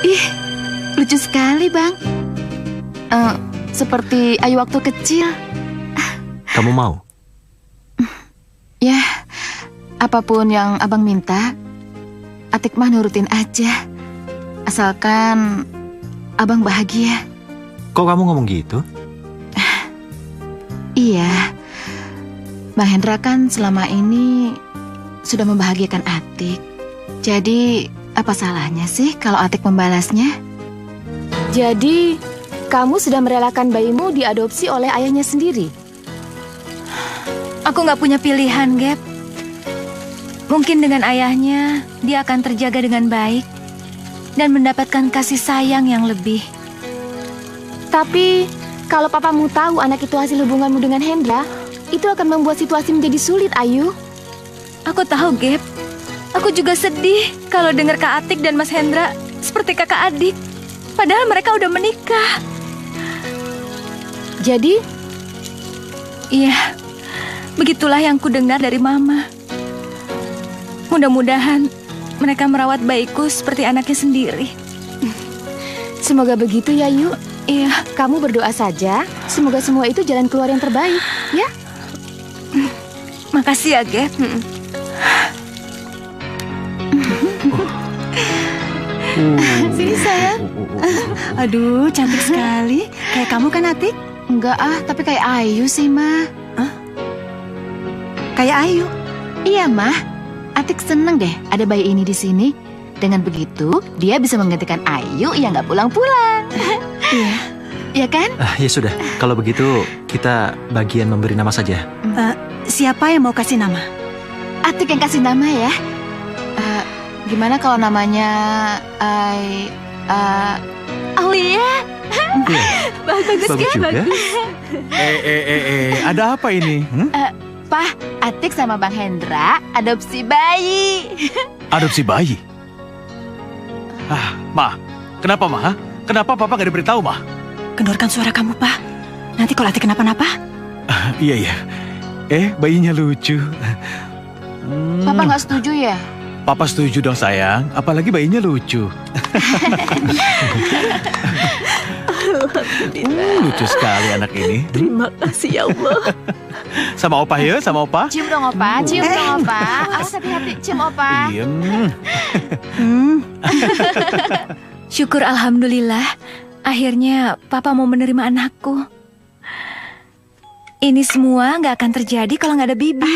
Ih, lucu sekali, Bang. Seperti Ayu waktu kecil. Kamu mau? Ya, apapun yang Abang minta, Atik mah nurutin aja. Asalkan Abang bahagia. Kok kamu ngomong gitu? Iya, Bang Hendra kan selama ini sudah membahagiakan Atik. Jadi, apa salahnya sih kalau Atik membalasnya? Jadi, kamu sudah merelakan bayimu diadopsi oleh ayahnya sendiri? Aku nggak punya pilihan, Gap. Mungkin dengan ayahnya, dia akan terjaga dengan baik dan mendapatkan kasih sayang yang lebih. Tapi, kalau papamu tahu anak itu hasil hubunganmu dengan Hendra, itu akan membuat situasi menjadi sulit, Ayu. Aku tahu, Gap. Aku juga sedih kalau dengar Kak Atik dan Mas Hendra seperti kakak adik. Padahal mereka udah menikah. Jadi? Iya. Begitulah yang ku dengar dari Mama. Mudah-mudahan mereka merawat bayiku seperti anaknya sendiri. Semoga begitu ya, Yu. Iya. Kamu berdoa saja, semoga semua itu jalan keluar yang terbaik, ya? Makasih ya, Gap. Sini sayang. Aduh, cantik sekali. Kayak kamu kan, Atik? Enggak tapi kayak Ayu sih, Ma. Kayak Ayu? Iya, Ma. Atik seneng deh ada bayi ini di sini. Dengan begitu, dia bisa menggantikan Ayu yang nggak pulang-pulang. Iya. Iya kan? Ya sudah, kalau begitu kita bagian memberi nama saja. Siapa yang mau kasih nama? Atik yang kasih nama ya. Gimana kalau namanya Aulia? Bagus juga. Ada apa ini? Pak, Atik sama Bang Hendra adopsi bayi. Adopsi bayi? Ma, kenapa Ma? Kenapa Papa gak diberitahu, Ma? Kendorkan suara kamu, Pak. Nanti kalau Atik kenapa-napa. Iya. Bayinya lucu. Papa gak setuju ya? Papa setuju dong sayang, apalagi bayinya lucu. Lucu sekali anak ini. Terima kasih ya Allah. Sama Opa ya, sama Opa. Cium dong Opa, cium dong Opa. Awas hati-hati, cium Opa. Syukur alhamdulillah, akhirnya Papa mau menerima anakku. Ini semua nggak akan terjadi kalau nggak ada Bibi.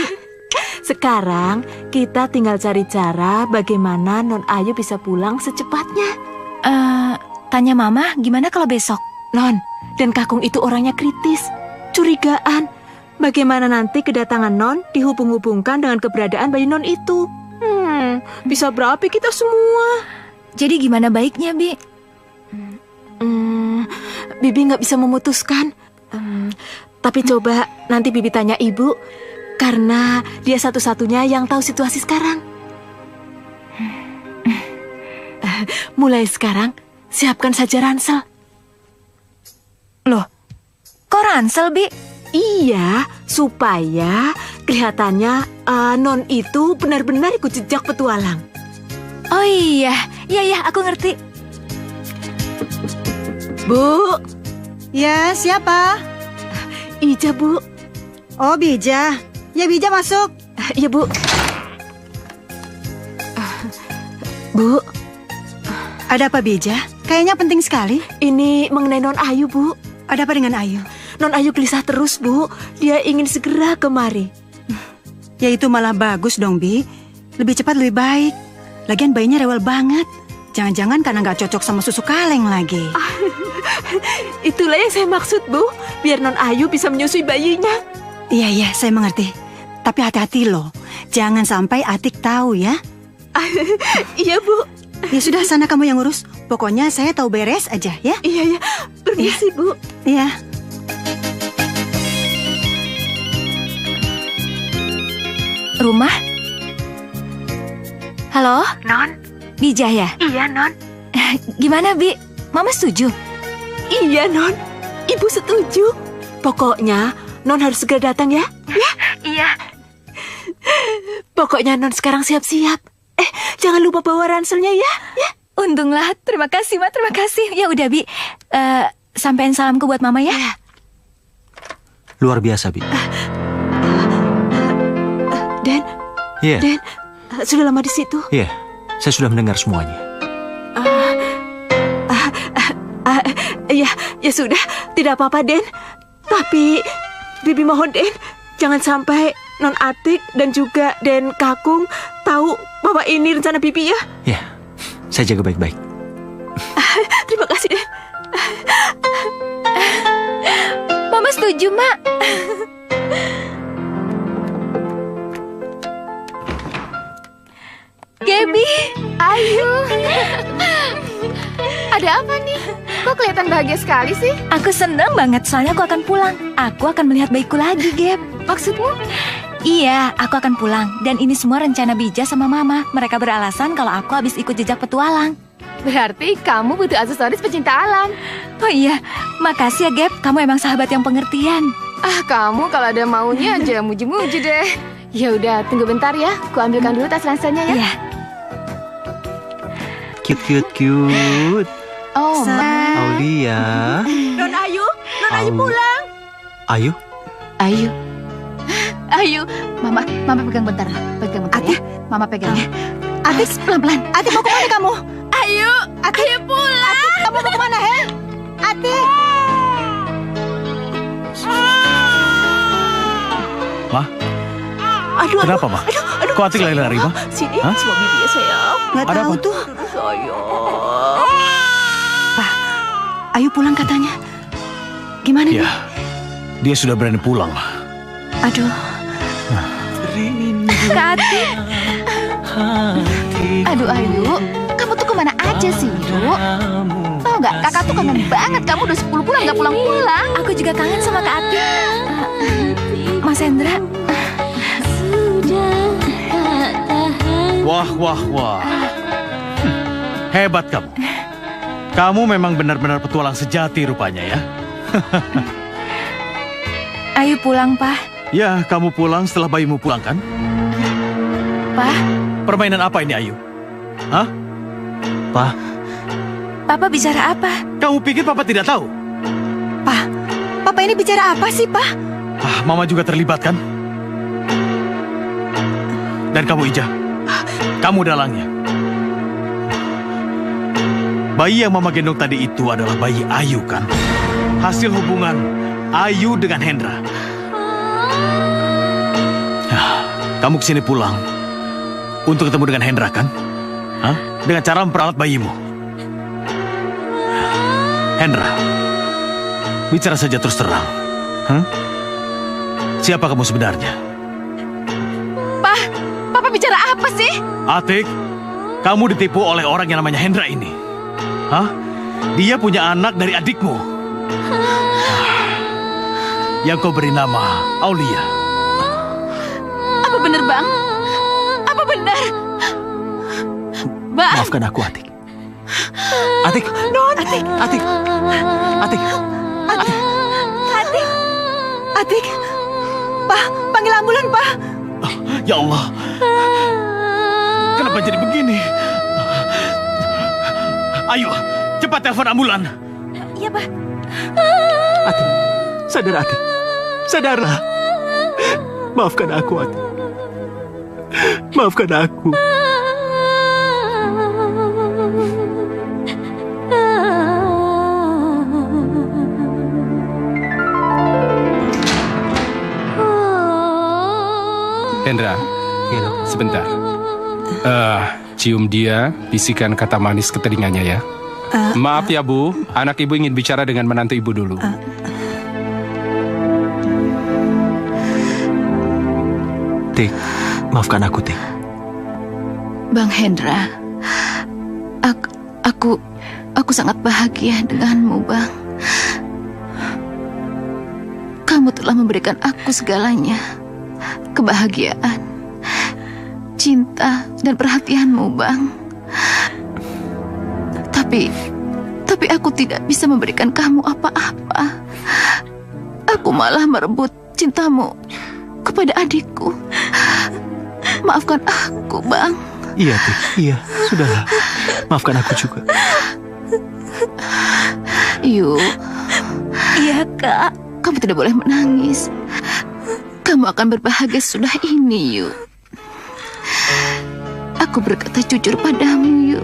Sekarang kita tinggal cari cara bagaimana Non Ayu bisa pulang secepatnya. Tanya Mama, gimana kalau besok? Non, dan Kakung itu orangnya kritis, curigaan. Bagaimana nanti kedatangan Non dihubung-hubungkan dengan keberadaan bayi Non itu? Bisa berapi kita semua. Jadi gimana baiknya, Bi? Bibi nggak bisa memutuskan. Tapi coba nanti Bibi tanya Ibu, karena dia satu-satunya yang tahu situasi sekarang. Mulai sekarang, siapkan saja ransel. Loh, kok ransel, Bi? Iya, supaya kelihatannya Non itu benar-benar ikut jejak petualang. Oh iya, aku ngerti. Bu. Ya, siapa? Ija, Bu. Oh, Bija. Ya, Bija masuk. Ya, Bu. Bu. Ada apa, Bija? Kayaknya penting sekali. Ini mengenai Non Ayu, Bu. Ada apa dengan Ayu? Non Ayu gelisah terus, Bu. Dia ingin segera kemari. Ya itu malah bagus dong, Bi. Lebih cepat lebih baik. Lagian bayinya rewel banget. Jangan-jangan karena nggak cocok sama susu kaleng lagi. Itulah yang saya maksud, Bu. Biar Non Ayu bisa menyusui bayinya. Iya, saya mengerti. Tapi hati-hati loh. Jangan sampai Atik tahu ya. Iya, Bu. Ya sudah, sana kamu yang urus. Pokoknya saya tahu beres aja ya. Iya. Permisi, Bu. Iya. Rumah? Halo? Non? Bija ya? Iya, Non. Gimana, Bi? Mama setuju? Iya, Non. Ibu setuju. Pokoknya Non harus segera datang ya. Ya? Iya. Pokoknya Non sekarang siap-siap. Jangan lupa bawa ranselnya ya. Untunglah. Terima kasih, Ma. Terima kasih. Ya udah, Bi. Sampein salamku buat Mama ya. Luar biasa, Bi. Den. Iya. Den, sudah lama di situ? Iya, saya sudah mendengar semuanya. Ya sudah, tidak apa-apa, Den. Tapi Bibi mohon, Den, jangan sampai Non Atik dan juga Den Kakung tahu bahwa ini rencana Bibi ya. Ya, saya jaga baik-baik. Terima kasih, Den. Mama setuju, Mak. Gaby, Ayu. Ada apa nih? Kok kelihatan bahagia sekali sih? Aku senang banget, soalnya aku akan pulang. Aku akan melihat bayiku lagi, Gab. Maksudmu? Iya, aku akan pulang. Dan ini semua rencana Bija sama Mama. Mereka beralasan kalau aku habis ikut jejak petualang. Berarti kamu butuh aksesoris pecinta alam. Oh iya, makasih ya, Gab. Kamu emang sahabat yang pengertian. Kamu kalau ada maunya aja muji-muji deh. Ya udah, tunggu bentar ya. Ku ambilkan dulu tas ransanya ya. Iya. Cute. Oh, Aulia. Non Ayu pulang. Ayu? Ayo, Mama pegang bentar ya. Mama pegang ya. Atik, pelan-pelan. Atik mau kemana kamu? Ayo pulang. Atik, kamu mau kemana, Hen? Atik. Ma? Aduh, Kenapa, Ma? Aduh. Kok Atik lari-lari, Ma? Sini, Hah? suami dia sayang. Nggak Ada tahu apa? tuh. Pak, Ayu pulang katanya. Gimana nih? Ya, dia sudah berani pulang, Ma. Aduh. Kak Atik. Aduh Ayu, kamu tuh kemana aja sih, Yu? Tahu nggak, kakak tuh kangen banget. Kamu udah 10 bulan nggak pulang-pulang. Aku juga kangen sama Kak Atik. Mas Hendra. Wah. Hebat kamu. Kamu memang benar-benar petualang sejati rupanya ya. Ayu pulang, Pak. Ya, kamu pulang setelah bayimu pulang kan? Pak. Permainan apa ini, Ayu? Hah? Pak. Papa bicara apa? Kamu pikir Papa tidak tahu? Papa ini bicara apa sih, Pak? Mama juga terlibat kan? Dan kamu, Ija, kamu dalangnya. Bayi yang Mama gendong tadi itu adalah bayi Ayu kan? Hasil hubungan Ayu dengan Hendra. Kamu kesini pulang untuk ketemu dengan Hendra kan? Hah? Dengan cara memperalat bayimu. Hendra, bicara saja terus terang. Hah? Siapa kamu sebenarnya? Papa bicara apa sih? Atik, kamu ditipu oleh orang yang namanya Hendra ini. Hah? Dia punya anak dari adikmu. Yang kau beri nama Aulia. Apa benar, Bang? Apa benar? Bang. Maafkan aku, Atik. Atik. Non. Atik. Atik. Pak, panggil ambulan, Pak. Ya Allah. Kenapa jadi begini? Ayo, cepat telepon ambulan. Iya, Pak. Atik. Sadarlah. Maafkan aku, Atik. Maafkan aku. Hendra, sebentar. Cium dia, bisikan kata manis ke telinganya ya. Maaf ya Bu, anak ibu ingin bicara dengan menantu ibu dulu. Tik, maafkan aku, Tik. Bang Hendra, aku sangat bahagia denganmu, Bang. Kamu telah memberikan aku segalanya. Kebahagiaan, cinta, dan perhatianmu, Bang. Tapi aku tidak bisa memberikan kamu apa-apa. Aku malah merebut cintamu kepada adikku. Maafkan aku, Bang. Iya, Tik. Iya, sudahlah. Maafkan aku juga. Yuk. Iya, Kak. Kamu tidak boleh menangis. Kamu akan berbahagia sudah ini, Yu. Aku berkata jujur padamu, Yu.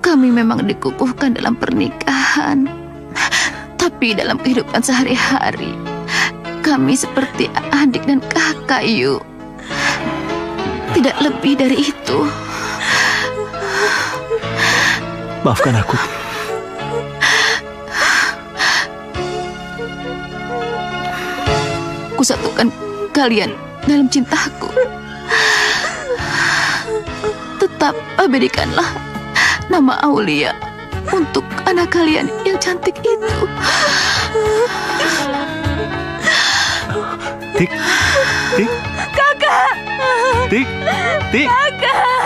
Kami memang dikukuhkan dalam pernikahan. Tapi dalam kehidupan sehari-hari, kami seperti adik dan kakak, Yu. Tidak lebih dari itu. Maafkan aku. Kusatukan kalian dalam cintaku. Tetap berikanlah nama Aulia untuk anak kalian yang cantik itu. Tik. Kakak. Tik. Kakak.